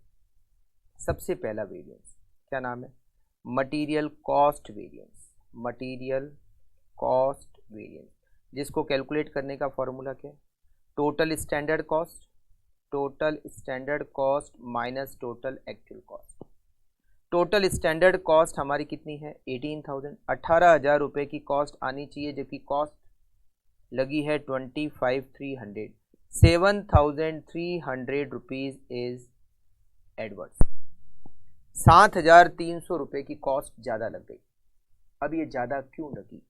सबसे पहला वेरिएंस क्या नाम है, material cost variance, material cost variance, जिसको कैलकुलेट करने का फॉर्मूला क्या है, total standard cost, total standard cost minus total actual cost. Total standard cost हमारी कितनी है 18,000, 18,000 रुपये की कॉस्ट आनी चाहिए, जबकि कॉस्ट लगी है 25,300, 7,300 रुपीज़ इज एडवर्स। 7,300 रुपये की कॉस्ट ज़्यादा लग गई। अब ये ज़्यादा क्यों लगी,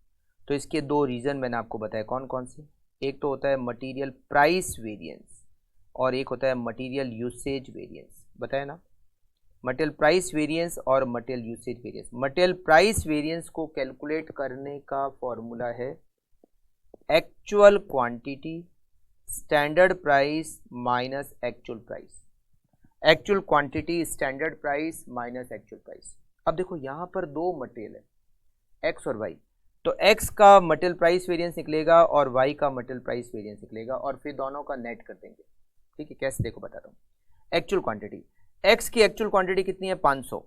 तो इसके दो रीज़न मैंने आपको बताया। कौन कौन से, एक तो होता है मटेरियल प्राइस वेरिएंस और एक होता है मटेरियल यूसेज वेरिएंस, बताया ना। मटेरियल प्राइस वेरिएंस और material usage variance. Material price variance को कैलकुलेट करने का फॉर्मूला है actual quantity standard price minus actual price, actual quantity standard price minus actual price. अब देखो यहाँ पर दो मटेरियल है एक्स और वाई, तो एक्स का मटेरियल प्राइस वेरिएंस निकलेगा और वाई का मटेरियल प्राइस वेरिएंस निकलेगा और फिर दोनों का नेट कर देंगे। ठीक है, कैसे देखो बताता हूँ। एक्चुअल क्वांटिटी, एक्स की एक्चुअल क्वांटिटी कितनी है 500,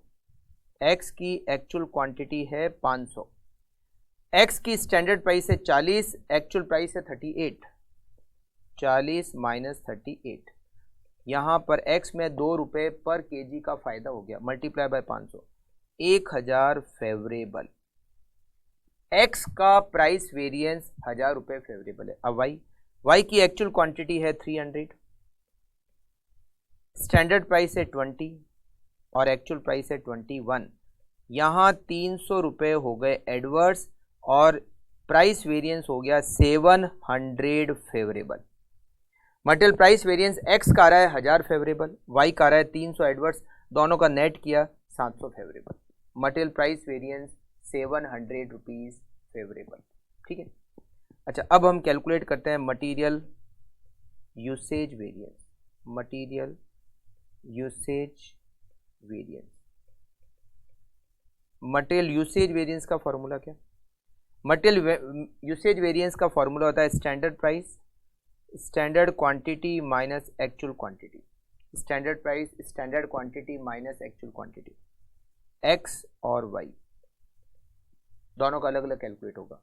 एक्स की एक्चुअल क्वांटिटी है 500, एक्स की स्टैंडर्ड प्राइस है 40, एक्चुअल प्राइस है 38, 40 माइनस 38, यहाँ पर एक्स में 2 रुपये पर केजी का फायदा हो गया, मल्टीप्लाई बाय 500, 1,000 फेवरेबल। एक्स का प्राइस वेरिएंस 1,000 रुपये फेवरेबल है। अब वाई, वाई की एक्चुअल क्वांटिटी है 300, स्टैंडर्ड प्राइस है 20 और एक्चुअल प्राइस है 21, यहाँ 300 रुपये हो गए एडवर्स और प्राइस वेरिएंस हो गया 700 favourable. Material price variance X का आ रहा है 1,000 फेवरेबल, वाई का आ रहा है 300 एडवर्स, दोनों का नेट किया 700 favourable. Material price variance 700 rupees favourable. ठीक है, अच्छा अब हम कैलकुलेट करते हैं material usage variance, material usage variance. Material usage variance का फॉर्मूला क्या, मटेरियल यूसेज वेरिएंस का फॉर्मूला होता है standard price standard quantity minus actual quantity, standard price standard quantity minus actual quantity, x और वाई दोनों का अलग अलग कैलकुलेट होगा।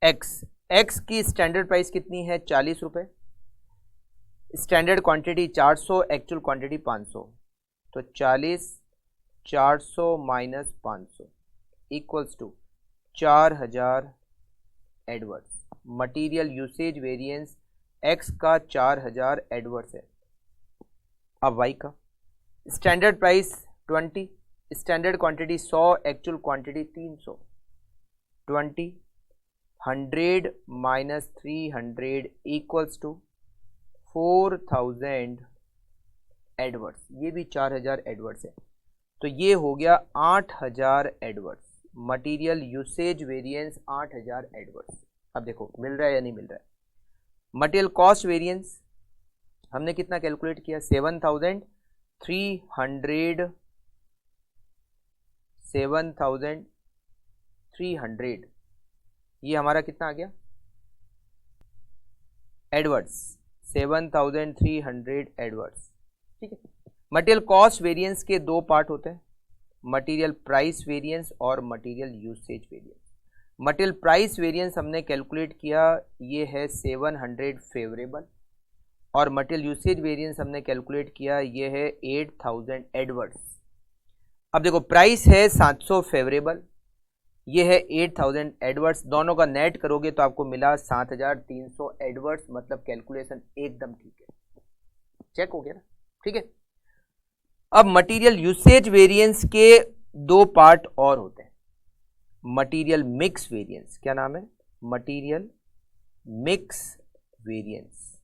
एक्स, एक्स की स्टैंडर्ड प्राइस कितनी है 40 रुपये, स्टैंडर्ड क्वांटिटी 400, एक्चुअल क्वांटिटी 500, तो 40 400 minus 500 equals to 4,000 adverse. Material usage variance X का 4,000 एडवर्स है। अब वाई का standard price 20, standard quantity 100, actual quantity 300, 20 100 minus 300 equals to 4,000 adverse, ये भी 4,000 एडवर्स है, तो ये हो गया 8,000 adverse. Material usage variance 8,000 adverse. अब देखो मिल रहा है या नहीं मिल रहा है। मटेरियल कॉस्ट वेरिएंस हमने कितना कैलकुलेट किया 7,300, ये हमारा कितना आ गया एडवर्स 7,300 एडवर्स। ठीक है, मटेरियल कॉस्ट वेरिएंस के दो पार्ट होते हैं, मटेरियल प्राइस वेरिएंस और material usage variance. Material price variance हमने कैलकुलेट किया, ये है 700 फेवरेबल, और मटेरियल यूसेज वेरिएंस हमने कैलकुलेट किया, ये है 8000 एडवर्स। अब देखो प्राइस है 700 फेवरेबल, ये है 8000 एडवर्स, दोनों का नेट करोगे तो आपको मिला 7300 एडवर्स, मतलब कैलकुलेशन एकदम ठीक है, चेक हो गया ना, ठीक है। अब मटेरियल यूसेज वेरिएंस के दो पार्ट और होते हैं, मटेरियल मिक्स वेरिएंस, क्या नाम है, मटेरियल मिक्स वेरिएंस,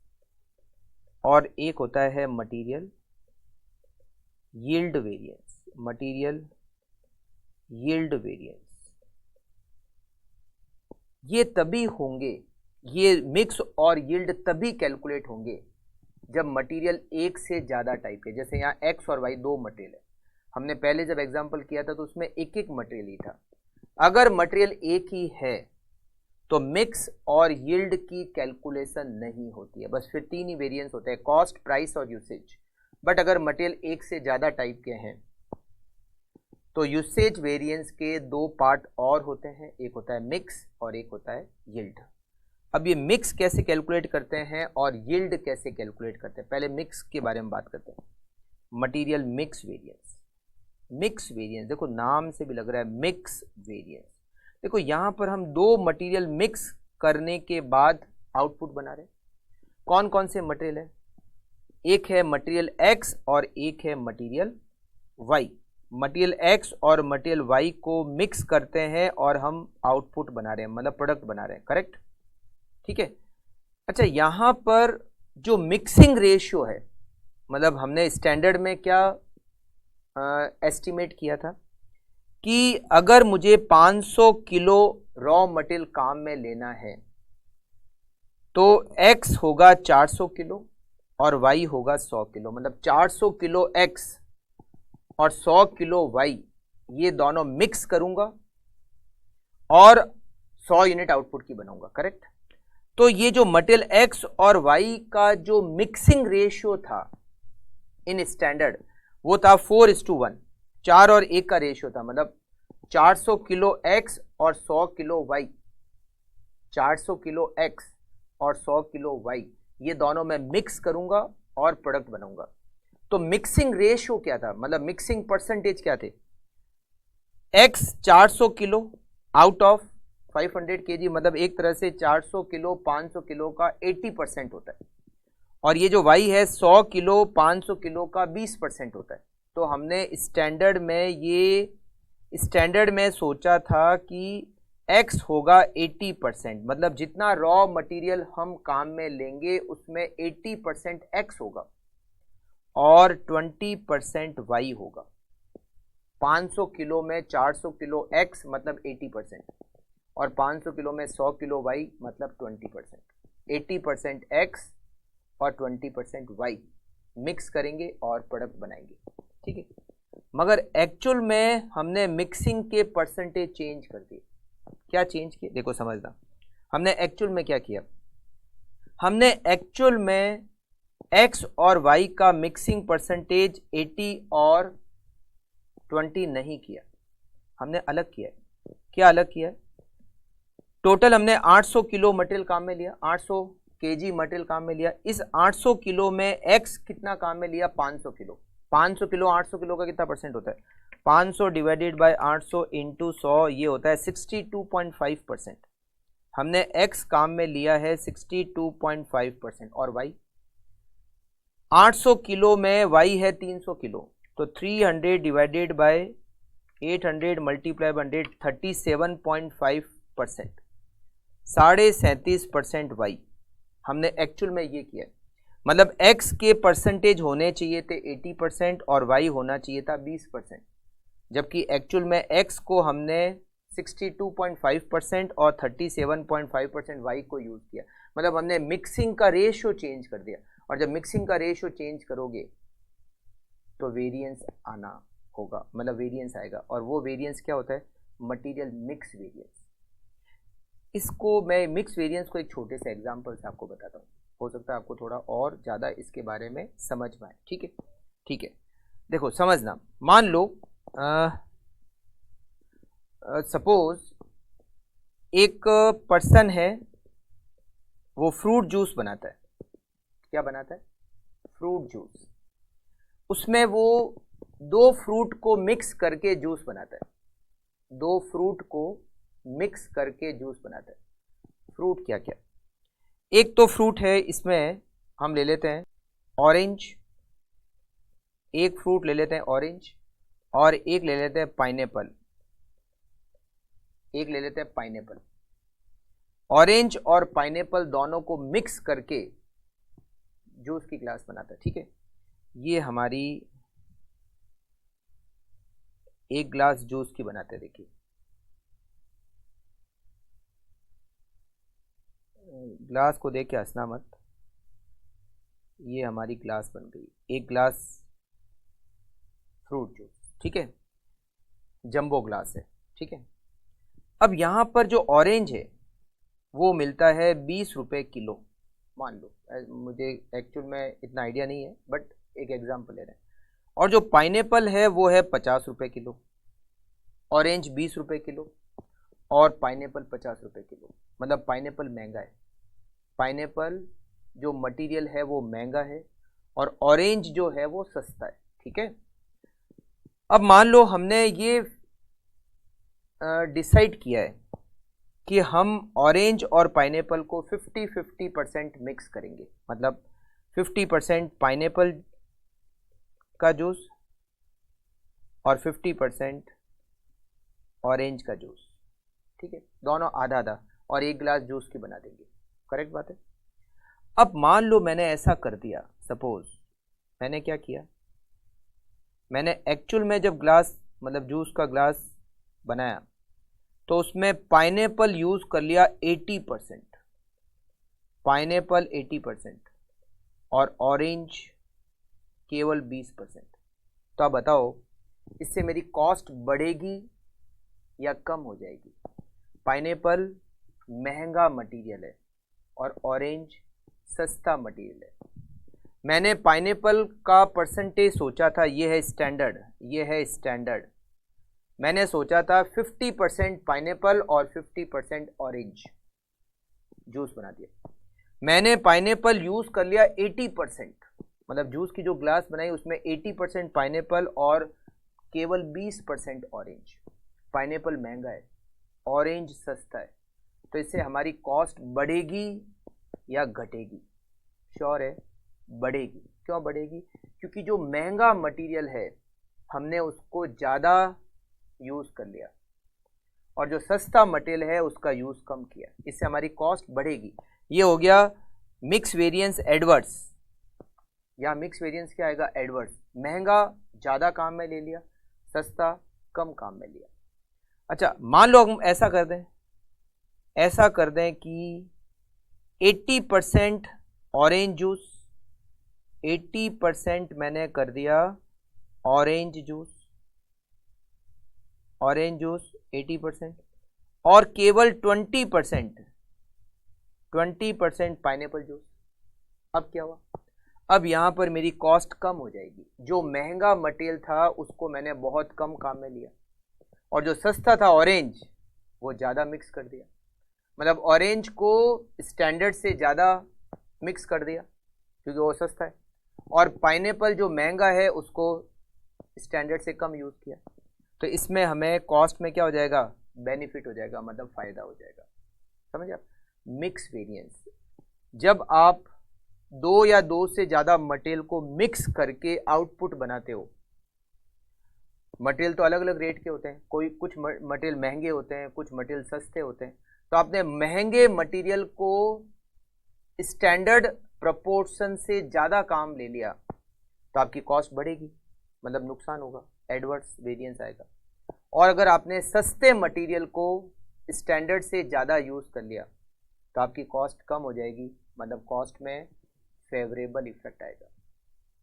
और एक होता है material yield variance, material yield variance. ये तभी होंगे, ये मिक्स और यील्ड तभी कैलकुलेट होंगे जब मटेरियल एक से ज़्यादा टाइप के, जैसे यहाँ एक्स और वाई दो मटेरियल है, हमने पहले जब एग्जांपल किया था तो उसमें एक एक मटेरियल ही था। अगर मटेरियल एक ही है तो मिक्स और यील्ड की कैलकुलेशन नहीं होती है, बस फिर तीन ही वेरिएंस होते हैं, कॉस्ट, प्राइस और यूसेज। बट अगर मटेरियल एक से ज़्यादा टाइप के हैं तो यूसेज वेरिएंस के दो पार्ट और होते हैं, एक होता है मिक्स और एक होता है यील्ड। अब ये मिक्स कैसे कैलकुलेट करते हैं और यील्ड कैसे कैलकुलेट करते हैं, पहले मिक्स के बारे में बात करते हैं। Material mix variance, mix variance देखो नाम से भी लग रहा है मिक्स वेरिएंस। देखो यहां पर हम दो मटेरियल मिक्स करने के बाद आउटपुट बना रहे हैं। कौन कौन से मटेरियल है, एक है मटेरियल एक्स और एक है मटेरियल वाई। मटेरियल एक्स और मटेरियल वाई को मिक्स करते हैं और हम आउटपुट बना रहे हैं, मतलब प्रोडक्ट बना रहे हैं, करेक्ट, ठीक है। अच्छा, यहां पर जो मिक्सिंग रेशियो है, मतलब हमने स्टैंडर्ड में क्या एस्टिमेट किया था कि अगर मुझे 500 किलो रॉ मटेरियल काम में लेना है तो एक्स होगा 400 किलो और वाई होगा 100 किलो, मतलब 400 किलो एक्स और 100 किलो वाई, ये दोनों मिक्स करूंगा और 100 यूनिट आउटपुट की बनाऊंगा, करेक्ट। तो ये जो मटेरियल एक्स और वाई का जो मिक्सिंग रेशियो था इन स्टैंडर्ड, वो था 4:1, 4 और 1 का रेशियो था, मतलब 400 किलो एक्स और 100 किलो वाई, 400 किलो एक्स और 100 किलो वाई, ये दोनों मैं मिक्स करूंगा और प्रोडक्ट बनाऊंगा। तो मिक्सिंग रेशियो क्या था, मतलब मिक्सिंग परसेंटेज क्या थे, x 400 kilo out of 500 KG, मतलब एक तरह से 400 किलो 500 किलो का 80% होता है, और ये जो वाई है 100 किलो 500 किलो का 20% होता है। तो हमने स्टैंडर्ड में सोचा था कि एक्स होगा 80%, मतलब जितना रॉ मटेरियल हम काम में लेंगे उसमें 80% एक्स होगा और 20% वाई होगा। 500 किलो में 400 किलो एक्स मतलब 80%, और 500 किलो में 100 किलो वाई मतलब 20%। 80% एक्स और 20% वाई मिक्स करेंगे और प्रोडक्ट बनाएंगे, ठीक है। मगर एक्चुअल में हमने मिक्सिंग के परसेंटेज चेंज कर दिए। क्या चेंज किए, देखो समझना, हमने एक्चुअल में क्या किया, हमने एक्चुअल में एक्स और वाई का मिक्सिंग परसेंटेज 80 और 20 नहीं किया, हमने अलग किया है। क्या अलग किया है, टोटल हमने 800 किलो मटेरियल काम में लिया, 800 केजी मटेरियल काम में लिया। इस 800 किलो में एक्स कितना काम में लिया, 500 किलो। 500 किलो 800 किलो का कितना परसेंट होता है, 500 डिवाइडेड बाय 800 इंटू 100, ये होता है 62.5%। हमने एक्स काम में लिया है 62.5%, और वाई 800 किलो में वाई है 300 किलो, तो 300 divided by 800 multiply by 100, 37.5%, 37.5% Y. हमने एक्चुअल में ये किया, मतलब एक्स के परसेंटेज होने चाहिए थे 80% और वाई होना चाहिए था 20%, जबकि एक्चुअल में एक्स को हमने 62.5% और 37.5% वाई को यूज किया, मतलब हमने मिक्सिंग का रेशियो चेंज कर दिया। और जब मिक्सिंग का रेशियो चेंज करोगे तो वेरिएंस आना होगा, मतलब वेरिएंस आएगा, और वो वेरिएंस क्या होता है, मटेरियल मिक्स वेरिएंस। इसको मैं मिक्स वेरिएंस को एक छोटे से एग्जांपल से आपको बताता हूँ, हो सकता है आपको थोड़ा और ज़्यादा इसके बारे में समझ में आए, ठीक है। ठीक है, देखो समझना, मान लो सपोज एक पर्सन है, वो फ्रूट जूस बनाता है। क्या बनाता है? Fruit juice. उसमें वो 2 फ्रूट को मिक्स करके जूस बनाता है। 2 फ्रूट को मिक्स करके जूस बनाता है। फ्रूट क्या क्या? एक तो फ्रूट है, इसमें हम ले लेते हैं ऑरेंज, एक फ्रूट ले लेते हैं ऑरेंज, और एक ले लेते हैं पाइनएप्पल, एक ले लेते हैं पाइनएप्पल। ऑरेंज और पाइनएप्पल दोनों को मिक्स करके जूस की ग्लास बनाता है। ठीक है, ये हमारी एक ग्लास जूस की बनाते हैं। देखिए ग्लास को देख के हंसना मत, ये हमारी ग्लास बन गई, एक ग्लास फ्रूट जूस। ठीक है, जंबो ग्लास है। ठीक है, अब यहां पर जो ऑरेंज है वो मिलता है 20 रुपए किलो, मान लो। मुझे एक्चुअल में इतना आइडिया नहीं है, बट एक एग्जांपल ले रहे हैं। और जो पाइनएप्पल है वो है 50 रुपए किलो, ऑरेंज 20 रुपए किलो और पाइनएप्पल 50 रुपए किलो। मतलब पाइनएप्पल महंगा है, पाइनएप्पल जो मटेरियल है वो महंगा है, और ऑरेंज जो है वो सस्ता है। ठीक है, अब मान लो हमने ये डिसाइड किया है कि हम ऑरेंज और पाइनएप्पल को 50-50% मिक्स करेंगे। मतलब 50% पाइनएप्पल का जूस और 50% ऑरेंज का जूस। ठीक है, दोनों आधा आधा, और एक गिलास जूस की बना देंगे। करेक्ट बात है। अब मान लो मैंने ऐसा कर दिया, सपोज मैंने क्या किया, मैंने एक्चुअल में जब ग्लास मतलब जूस का ग्लास बनाया तो उसमें पाइनएप्पल यूज कर लिया 80%, पाइनएप्पल 80% और ऑरेंज केवल 20%। तो आप बताओ इससे मेरी कॉस्ट बढ़ेगी या कम हो जाएगी? पाइनएप्पल महंगा मटेरियल है और ऑरेंज सस्ता मटेरियल है। मैंने पाइनएप्पल का परसेंटेज सोचा था, ये है स्टैंडर्ड, ये है स्टैंडर्ड। मैंने सोचा था 50% पाइनएप्पल और 50% ऑरेंज जूस बना दिया। मैंने पाइनएप्पल यूज कर लिया 80%, मतलब जूस की जो ग्लास बनाई उसमें 80% पाइनएप्पल और केवल 20% ऑरेंज। पाइनएप्पल महंगा है, ऑरेंज सस्ता है, तो इससे हमारी कॉस्ट बढ़ेगी या घटेगी? श्योर है बढ़ेगी। क्यों बढ़ेगी? क्योंकि जो महंगा मटेरियल है हमने उसको ज़्यादा यूज कर लिया और जो सस्ता मटेरियल है उसका यूज कम किया, इससे हमारी कॉस्ट बढ़ेगी। ये हो गया मिक्स वेरिएंस एडवर्स। यहाँ मिक्स वेरिएंस क्या आएगा? एडवर्स। महंगा ज़्यादा काम में ले लिया, सस्ता कम काम में लिया। अच्छा, मान लो हम ऐसा कर दें, ऐसा कर दें कि 80% ऑरेंज जूस, 80% मैंने कर दिया ऑरेंज जूस, ऑरेंज जूस 80%, और केवल 20% पाइनएप्पल जूस। अब क्या हुआ? अब यहां पर मेरी कॉस्ट कम हो जाएगी। जो महंगा मटेरियल था उसको मैंने बहुत कम काम में लिया, और जो सस्ता था ऑरेंज वो ज़्यादा मिक्स कर दिया। मतलब ऑरेंज को स्टैंडर्ड से ज़्यादा मिक्स कर दिया क्योंकि वो सस्ता है, और पाइनएप्पल जो महंगा है उसको स्टैंडर्ड से कम यूज़ किया। तो इसमें हमें कॉस्ट में क्या हो जाएगा? बेनिफिट हो जाएगा, मतलब फ़ायदा हो जाएगा। समझ आप? मिक्स वेरिएंस, जब आप 2 या 2 से ज़्यादा मटेरियल को मिक्स करके आउटपुट बनाते हो, मटेरियल तो अलग अलग रेट के होते हैं, कोई कुछ मटेरियल महंगे होते हैं, कुछ मटेरियल सस्ते होते हैं। तो आपने महंगे मटेरियल को स्टैंडर्ड प्रोपोर्शन से ज़्यादा काम ले लिया तो आपकी कॉस्ट बढ़ेगी, मतलब नुकसान होगा, एडवर्स वेरिएंस आएगा। और अगर आपने सस्ते मटेरियल को स्टैंडर्ड से ज़्यादा यूज़ कर लिया तो आपकी कॉस्ट कम हो जाएगी, मतलब कॉस्ट में फेवरेबल इफेक्ट आएगा।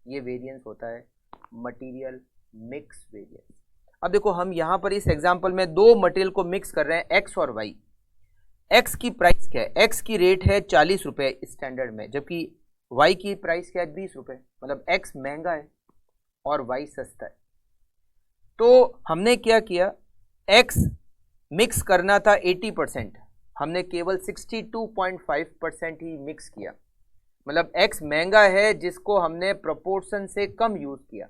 ये वेरिएंस होता है मटेरियल मिक्स वेरिएंस। अब देखो हम यहाँ पर इस एग्जांपल में 2 मटेरियल को मिक्स कर रहे हैं, एक्स और वाई। एक्स की प्राइस क्या है? एक्स की रेट है 40 रुपये स्टैंडर्ड में, जबकि वाई की प्राइस क्या है? 20 रुपये। मतलब एक्स महंगा है और y सस्ता है। तो हमने क्या किया, x मिक्स करना था 80%, हमने केवल 62.5% ही मिक्स किया। मतलब x महंगा है जिसको हमने प्रोपोर्शन से कम यूज किया,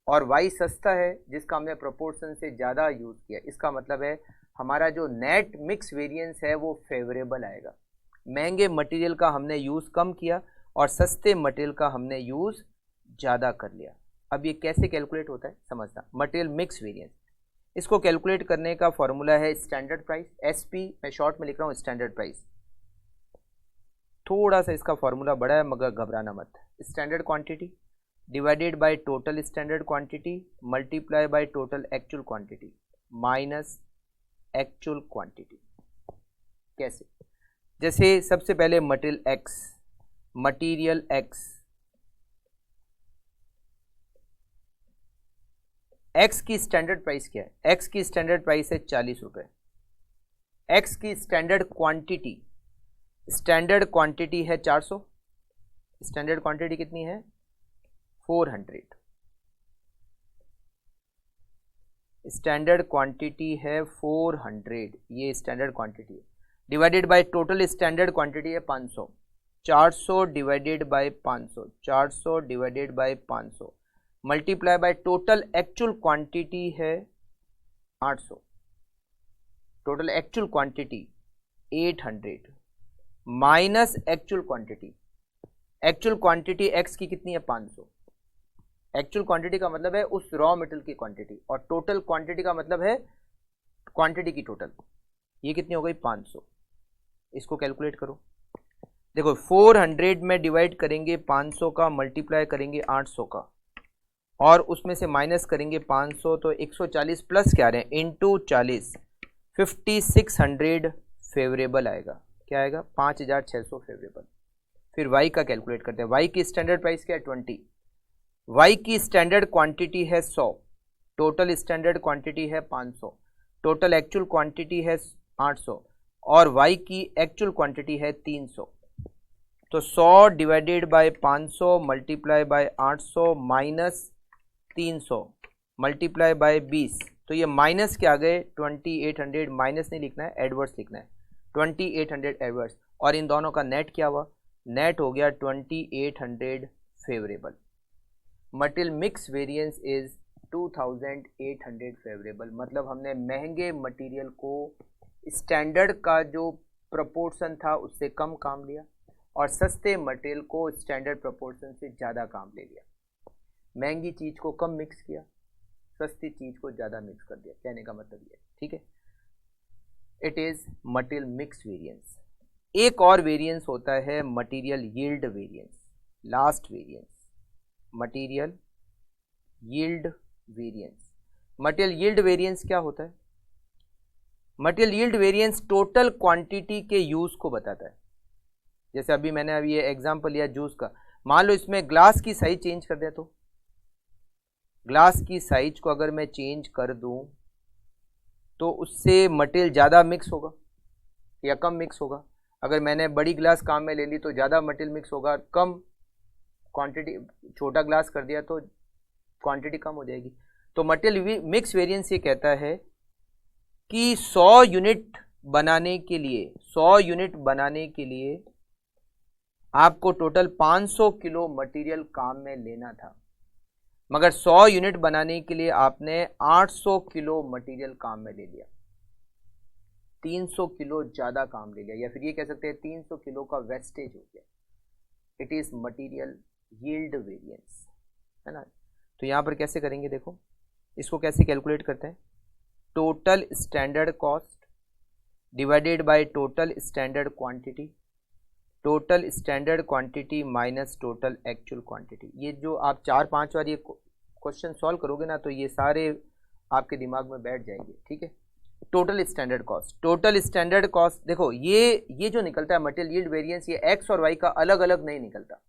और y सस्ता है जिसका हमने प्रोपोर्शन से ज़्यादा यूज किया। इसका मतलब है हमारा जो नेट मिक्स वेरिएंस है वो फेवरेबल आएगा। महंगे मटेरियल का हमने यूज़ कम किया और सस्ते मटेरियल का हमने यूज़ ज़्यादा कर लिया। अब ये कैसे कैलकुलेट होता है समझना, मटेरियल मिक्स वेरिएंस। इसको कैलकुलेट करने का फॉर्मूला है स्टैंडर्ड प्राइस, एसपी मैं शॉर्ट में लिख रहा हूँ स्टैंडर्ड प्राइस। थोड़ा सा इसका फॉर्मूला बड़ा है मगर घबराना मत। Standard quantity divided by total standard quantity multiply by total actual quantity minus actual quantity. कैसे, जैसे सबसे पहले मटेरियल एक्स की स्टैंडर्ड प्राइस क्या है, एक्स की स्टैंडर्ड प्राइस है 40 रुपए। एक्स की स्टैंडर्ड क्वांटिटी है 400, स्टैंडर्ड क्वांटिटी कितनी है 400, स्टैंडर्ड क्वांटिटी है 400, ये स्टैंडर्ड क्वांटिटी है। Divided by total standard quantity है 500, 400 divided by 500, 400 divided by 500 multiply by total actual quantity है 800, total actual quantity 800 minus actual quantity x की कितनी है 500। एक्चुअल क्वांटिटी का मतलब है उस रॉ मटेरियल की क्वांटिटी, और टोटल क्वांटिटी का मतलब है क्वांटिटी की टोटल। ये कितनी हो गई 500। इसको कैलकुलेट करो, देखो 400 में डिवाइड करेंगे 500 का, मल्टीप्लाई करेंगे 800 का, और उसमें से माइनस करेंगे 500, तो 140 प्लस क्या रहे हैं इंटू 40, 5600 फेवरेबल आएगा। क्या आएगा 5600 फेवरेबल। फिर y का कैलकुलेट करते हैं। y की स्टैंडर्ड प्राइस क्या है 20, y की स्टैंडर्ड क्वांटिटी है 100, टोटल स्टैंडर्ड क्वांटिटी है 500, टोटल एक्चुअल क्वांटिटी है 800, और y की एक्चुअल क्वांटिटी है 300। तो 100 divided by 500 multiply by 800 minus 300 multiply by 20, तो ये माइनस के आ गए 2800। माइनस नहीं लिखना है, एडवर्स लिखना है, 2800 एडवर्स। और इन दोनों का नेट क्या हुआ, नेट हो गया 2800 favourable. Material mix variance is 2800 favourable. मतलब हमने महंगे मटेरियल को स्टैंडर्ड का जो प्रोपोर्शन था उससे कम काम लिया, और सस्ते मटेरियल को स्टैंडर्ड प्रोपोर्शन से ज़्यादा काम ले लिया। महंगी चीज़ को कम मिक्स किया, सस्ती चीज़ को ज़्यादा मिक्स कर दिया। कहने का मतलब ये, ठीक है, it is material mix variance. एक और वेरिएंस होता है material yield variance, last variance, material yield variance. Material yield variance क्या होता है, material yield variance total quantity के यूज़ को बताता है। जैसे अभी मैंने अभी ये एग्जांपल लिया जूस का, मान लो इसमें ग्लास की साइज चेंज कर दिया, तो ग्लास की साइज को अगर मैं चेंज कर दूं तो उससे मटेरियल ज़्यादा मिक्स होगा या कम मिक्स होगा। अगर मैंने बड़ी ग्लास काम में ले ली तो ज़्यादा मटेरियल मिक्स होगा, कम क्वांटिटी छोटा ग्लास कर दिया तो क्वांटिटी कम हो जाएगी। तो मटेरियल मिक्स वेरिएंस ये कहता है कि 100 यूनिट बनाने के लिए आपको टोटल 500 किलो मटेरियल काम में लेना था, मगर 100 यूनिट बनाने के लिए आपने 800 किलो मटेरियल काम में ले लिया, 300 किलो ज़्यादा काम ले लिया, या फिर ये कह सकते हैं 300 किलो का वेस्टेज हो गया। It is material yield variance, है ना। तो यहाँ पर कैसे करेंगे, देखो इसको कैसे कैलकुलेट करते हैं, total standard cost divided by total standard quantity, total standard quantity minus total actual quantity. ये जो आप 4-5 बार ये क्वेश्चन सॉल्व करोगे ना तो ये सारे आपके दिमाग में बैठ जाएंगे, ठीक है। टोटल स्टैंडर्ड कॉस्ट, देखो ये जो निकलता है मटेरियल यील्ड वेरिएंस, ये एक्स और वाई का अलग अलग नहीं निकलता।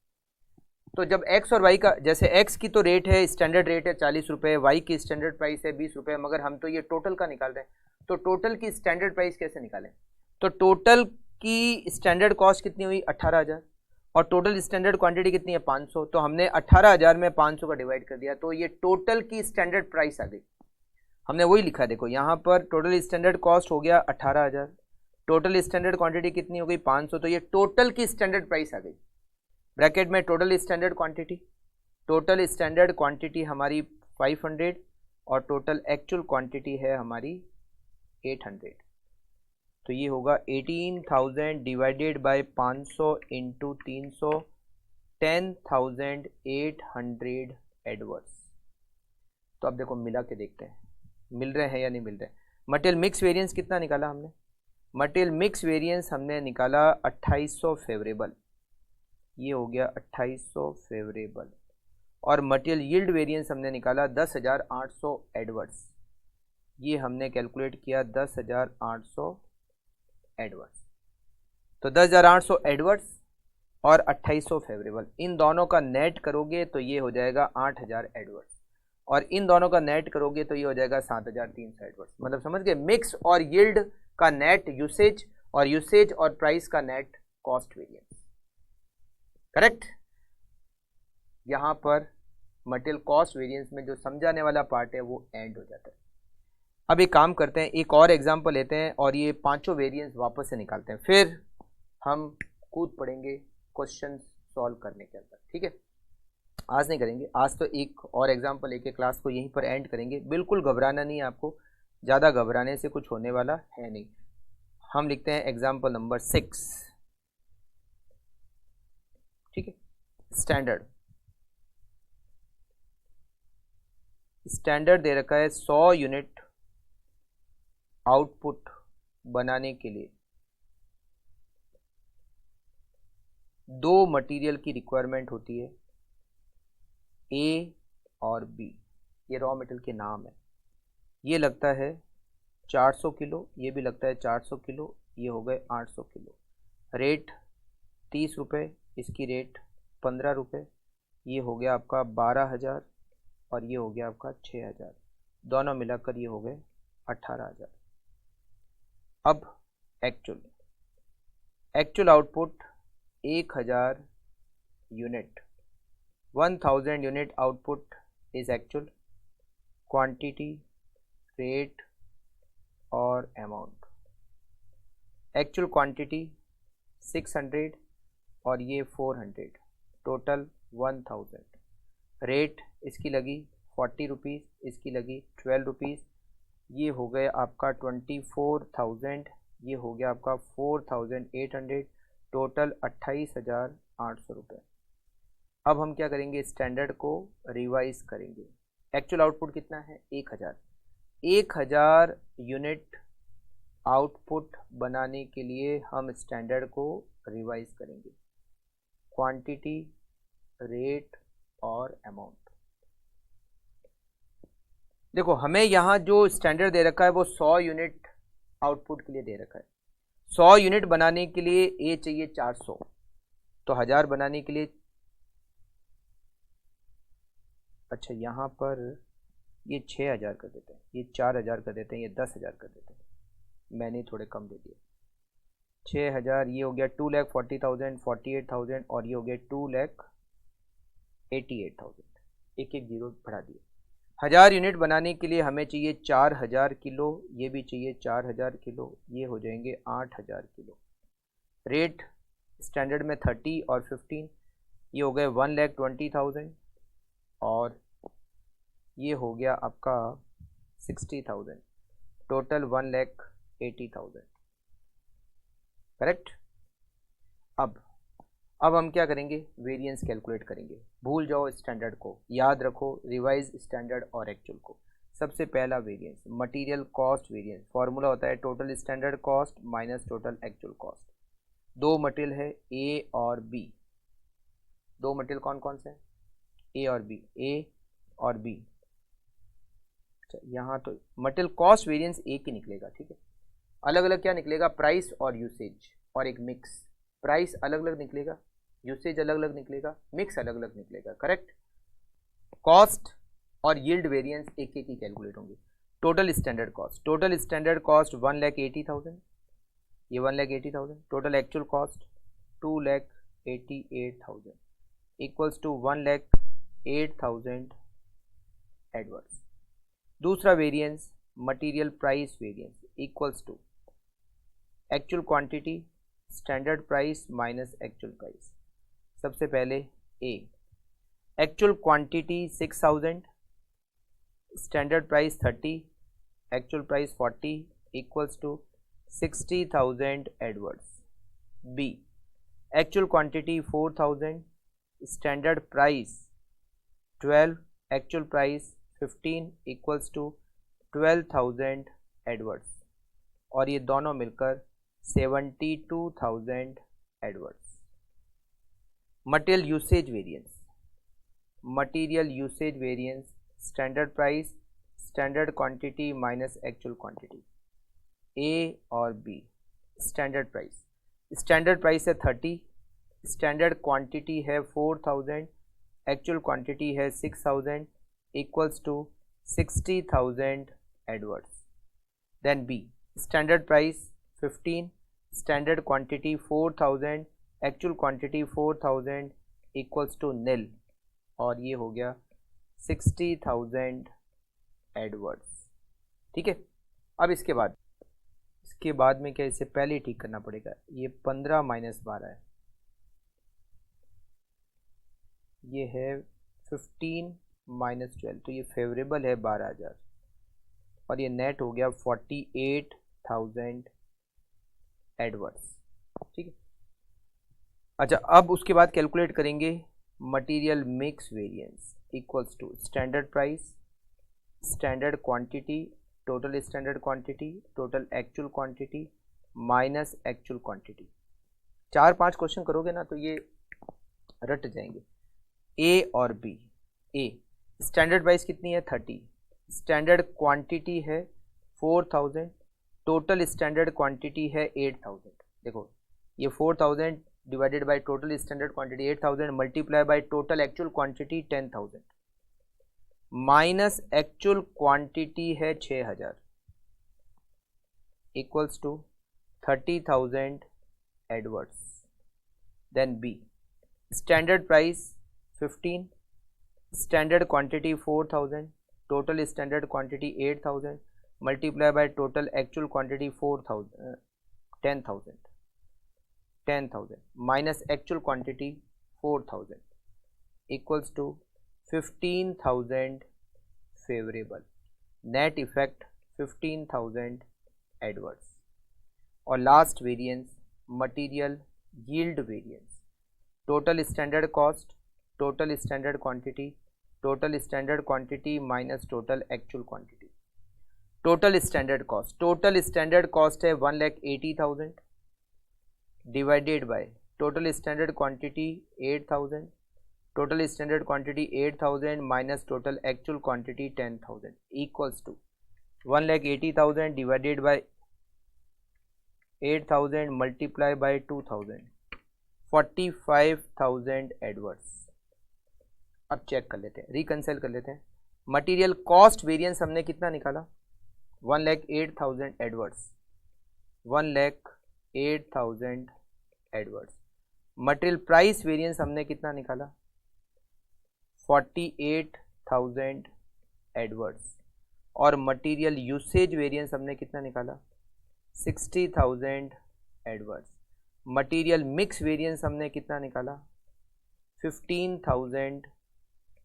तो जब एक्स और वाई का, जैसे एक्स की तो रेट है, स्टैंडर्ड रेट है 40 रुपये, वाई की स्टैंडर्ड प्राइस है 20 रुपये, मगर हम तो ये टोटल का निकाल रहे हैं। तो टोटल की स्टैंडर्ड प्राइस कैसे निकालें, तो टोटल की स्टैंडर्ड कॉस्ट कितनी हुई 18,000, और टोटल स्टैंडर्ड क्वांटिटी कितनी है 500, तो हमने 18,000 में 500 का डिवाइड कर दिया, तो ये टोटल की स्टैंडर्ड प्राइस आ गई। हमने वही लिखा, देखो यहाँ पर टोटल स्टैंडर्ड कॉस्ट हो गया 18,000, टोटल स्टैंडर्ड क्वांटिटी कितनी हो गई 500, तो ये टोटल की स्टैंडर्ड प्राइस आ गई। ब्रैकेट में टोटल स्टैंडर्ड क्वांटिटी हमारी 500 और टोटल एक्चुअल क्वांटिटी है हमारी 800, तो ये होगा 18,000 डिवाइडेड बाय 500 इंटू 300, 10,800 एडवर्ड्स। तो अब देखो मिला के देखते हैं मिल रहे हैं या नहीं मिल रहे हैं। मटेरियल मिक्स वेरिएंस कितना निकाला हमने, मटेरियल मिक्स वेरिएंस हमने निकाला 2800 फेवरेबल, ये हो गया 2800 फेवरेबल, और मटेरियल यील्ड वेरिएंस हमने निकाला 10,800 एडवर्ड्स, ये हमने कैलकुलेट किया 10,800 एडवर्ड्स। तो 10,800 एडवर्ड्स और 2800 फेवरेबल, इन दोनों का नेट करोगे तो ये हो जाएगा 8,000 एडवर्ड्स, और इन दोनों का नेट करोगे तो ये हो जाएगा 7,300 एडवर्ड्स। मतलब समझ गए, मिक्स और यील्ड का नेट यूसेज, और यूसेज और प्राइस का नेट कॉस्ट वेरिएंस। करेक्ट। यहां पर मटेरियल कॉस्ट वेरिएंस में जो समझाने वाला पार्ट है वो एंड हो जाता है। अब एक काम करते हैं, एक और एग्जांपल लेते हैं और ये पांचों वेरिएंस वापस से निकालते हैं, फिर हम कूद पड़ेंगे क्वेश्चन सॉल्व करने के अंदर। ठीक है, आज नहीं करेंगे, आज तो एक और एग्जांपल लेके क्लास को यहीं पर एंड करेंगे। बिल्कुल घबराना नहीं है आपको, ज़्यादा घबराने से कुछ होने वाला है नहीं। हम लिखते हैं एग्जांपल नंबर 6। ठीक है, स्टैंडर्ड दे रखा है 100 यूनिट आउटपुट बनाने के लिए 2 मटेरियल की रिक्वायरमेंट होती है, ए और बी। ये रॉ मटेरियल के नाम है, ये लगता है 400 किलो, ये भी लगता है 400 किलो, ये हो गए 800 किलो। रेट 30 रुपये, इसकी रेट 15 रुपये, ये हो गया आपका 12,000 और ये हो गया आपका 6,000, दोनों मिलाकर ये हो गए 18,000। अब actual output 1,000 unit, 1,000 unit output is actual quantity, rate और अमाउंट। एक्चुअल क्वांटिटी 600 और ये 400, टोटल 1,000। रेट इसकी लगी 40 रुपीज़, इसकी लगी 12 रुपीज़, ये हो गए आपका 24,000, ये हो गया आपका 4,800, टोटल 28,800 रुपये। अब हम क्या करेंगे, स्टैंडर्ड को रिवाइज करेंगे। एक्चुअल आउटपुट कितना है 1,000, 1,000 यूनिट आउटपुट बनाने के लिए हम स्टैंडर्ड को रिवाइज करेंगे, क्वांटिटी, रेट और अमाउंट। देखो हमें यहाँ जो स्टैंडर्ड दे रखा है वो 100 यूनिट आउटपुट के लिए दे रखा है। 100 यूनिट बनाने के लिए ए चाहिए 400, तो 1000 बनाने के लिए, अच्छा यहाँ पर ये 6,000 कर देते हैं, ये 4,000 कर देते हैं, ये 10,000 कर देते हैं, मैंने थोड़े कम दे दिए। 6,000, ये हो गया 2,40,000, 48,000 और ये हो गया 2,88,000, एक एक जीरो बढ़ा दिए। 1000 यूनिट बनाने के लिए हमें चाहिए 4,000 किलो, ये भी चाहिए 4,000 किलो, ये हो जाएंगे 8,000 किलो। रेट स्टैंडर्ड में 30 और 15, ये हो गए 1,20,000 और ये हो गया आपका 60,000, टोटल 1,80,000। करेक्ट। अब हम क्या करेंगे, वेरिएंस कैलकुलेट करेंगे। भूल जाओ स्टैंडर्ड को, याद रखो रिवाइज स्टैंडर्ड और एक्चुअल को। सबसे पहला variance material cost variance, formula होता है total standard cost minus total actual cost. 2 material है ए और बी, 2 मटेरियल कौन कौन से हैं, ए और बी, ए और बी। अच्छा यहाँ तो मटेरियल कॉस्ट वेरिएंस एक ही निकलेगा, ठीक है। अलग अलग क्या निकलेगा, प्राइस और यूसेज, और एक मिक्स। प्राइस अलग अलग निकलेगा, यूसेज अलग अलग निकलेगा, मिक्स अलग अलग निकलेगा। करेक्ट। कॉस्ट और यील्ड वेरिएंस एक एक ही कैलकुलेट होंगे। टोटल स्टैंडर्ड कॉस्ट 1,80,000, ये 1,80,000, total actual cost 2,00,000 88,000 equals to 1,08,000 adverse. दूसरा variance material price variance equals to actual quantity standard price minus actual price. सबसे पहले A, actual quantity 6,000, standard price 30, actual price 40 equals to 60,000 adverse. B, actual quantity 4,000, standard price 12, actual price 15 equals to 12,000 adverse, और ये दोनों मिलकर 72,000 adverse. Material usage variance, material usage variance standard price standard quantity minus actual quantity. A और B, standard price है 30, standard quantity है 4,000, actual quantity है 6,000 equals to 60,000 adverse. Then B, standard price 15, standard quantity 4,000, actual quantity 4,000 equals to nil, और ये हो गया 60,000 adverse. ठीक है। अब इसके बाद में क्या, इसे पहले ही ठीक करना पड़ेगा। ये 15 माइनस 12 है, ये है 15 माइनस 12, तो ये फेवरेबल है 12,000, और ये नेट हो गया 48,000 एडवर्स। ठीक है। अच्छा, अब उसके बाद कैलकुलेट करेंगे material mix variance equals to standard price standard quantity total standard quantity total actual quantity minus actual quantity. 4-5 question करोगे ना तो ये रट जाएंगे। ए और बी, ए स्टैंडर्ड प्राइस कितनी है 30, स्टैंडर्ड क्वांटिटी है 4,000, टोटल स्टैंडर्ड क्वांटिटी है 8,000। देखो ये 4,000 divided by total standard quantity 8,000 multiply by total actual quantity 10,000 minus actual quantity है 6,000 equals to 30,000 adverse. Then B, standard price 15, standard quantity 4,000, total standard quantity 8,000 multiply by total actual quantity 10,000 minus actual quantity 4,000 equals to 15,000 favourable. Net effect 15,000 adverse. और last variance material yield variance, total standard cost total standard quantity minus total actual quantity. Total standard cost है 1,80,000 divided by total standard quantity 8,000, total standard quantity 8,000 minus total actual quantity 10,000 equals to 1,80,000 divided by 8,000 multiply by 2,000 45,000 adverse. अब check कर लेते हैं, reconcile कर लेते हैं। Material cost variance हमने कितना निकाला 1,08,000 adverse, 1,08,000 adverse. Material price variance हमने कितना निकाला 48,000 एडवर्स, और मटेरियल यूसेज वेरिएंस हमने कितना निकाला 60,000 एडवर्स। मटेरियल मिक्स वेरिएंस हमने कितना निकाला 15,000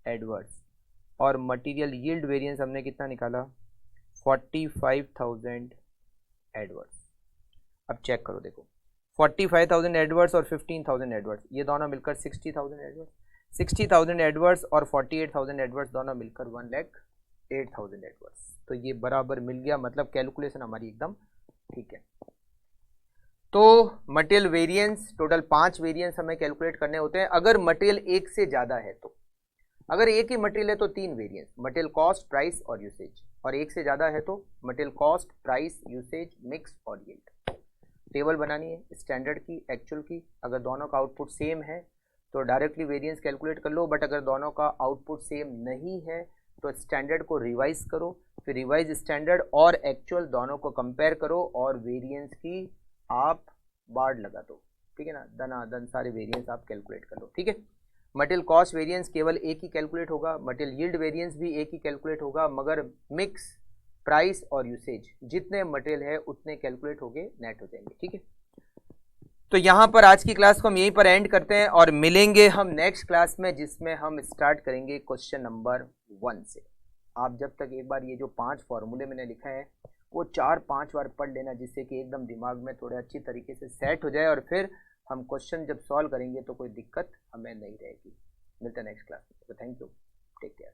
एडवर्स, और मटेरियल यील्ड वेरिएंस हमने कितना निकाला 45,000 एडवर्स। अब चेक करो, देखो 45,000 एडवर्स और 15,000 एडवर्स, ये दोनों मिलकर 60,000 एडवर्स, 60,000 एडवर्स और 48,000 एडवर्स दोनों मिलकर 1,08,000 एडवर्स। तो ये बराबर मिल गया, मतलब कैलकुलेशन हमारी एकदम ठीक है। तो मटेरियल वेरिएंस टोटल 5 वेरिएंस हमें कैलकुलेट करने होते हैं। अगर मटेरियल एक से ज़्यादा है तो, अगर एक ही मटेरियल है तो 3 वेरिएंस, मटेरियल कॉस्ट प्राइस और यूसेज, और एक से ज़्यादा है तो material cost price usage mix और यील्ड। टेबल बनानी है स्टैंडर्ड की एक्चुअल की, अगर दोनों का आउटपुट सेम है तो डायरेक्टली वेरिएंस कैलकुलेट कर लो, बट अगर दोनों का आउटपुट सेम नहीं है तो स्टैंडर्ड को रिवाइज करो, फिर रिवाइज स्टैंडर्ड और एक्चुअल दोनों को कंपेयर करो और वेरिएंस की आप बार्ड लगा दो। ठीक है ना, धनाधन सारे वेरिएंस आप कैलकुलेट कर लो, ठीक है। मटेरियल कॉस्ट वेरिएंस केवल एक ही कैलकुलेट होगा, मटेरियल यील्ड वेरिएंस भी एक ही कैलकुलेट होगा, मगर मिक्स, प्राइस और यूसेज जितने मटेरियल है उतने कैलकुलेट होंगे, नेट हो जाएंगे, ठीक है। तो यहाँ पर आज की क्लास को हम यहीं पर एंड करते हैं और मिलेंगे हम नेक्स्ट क्लास में, जिसमें हम स्टार्ट करेंगे क्वेश्चन नंबर 1 से। आप जब तक एक बार ये जो 5 फॉर्मूले मैंने लिखा है वो 4-5 बार पढ़ लेना, जिससे कि एकदम दिमाग में थोड़े अच्छी तरीके से सेट हो जाए और फिर हम क्वेश्चन जब सॉल्व करेंगे तो कोई दिक्कत हमें नहीं रहेगी। मिलते हैं नेक्स्ट क्लास में, तो थैंक यू, टेक केयर।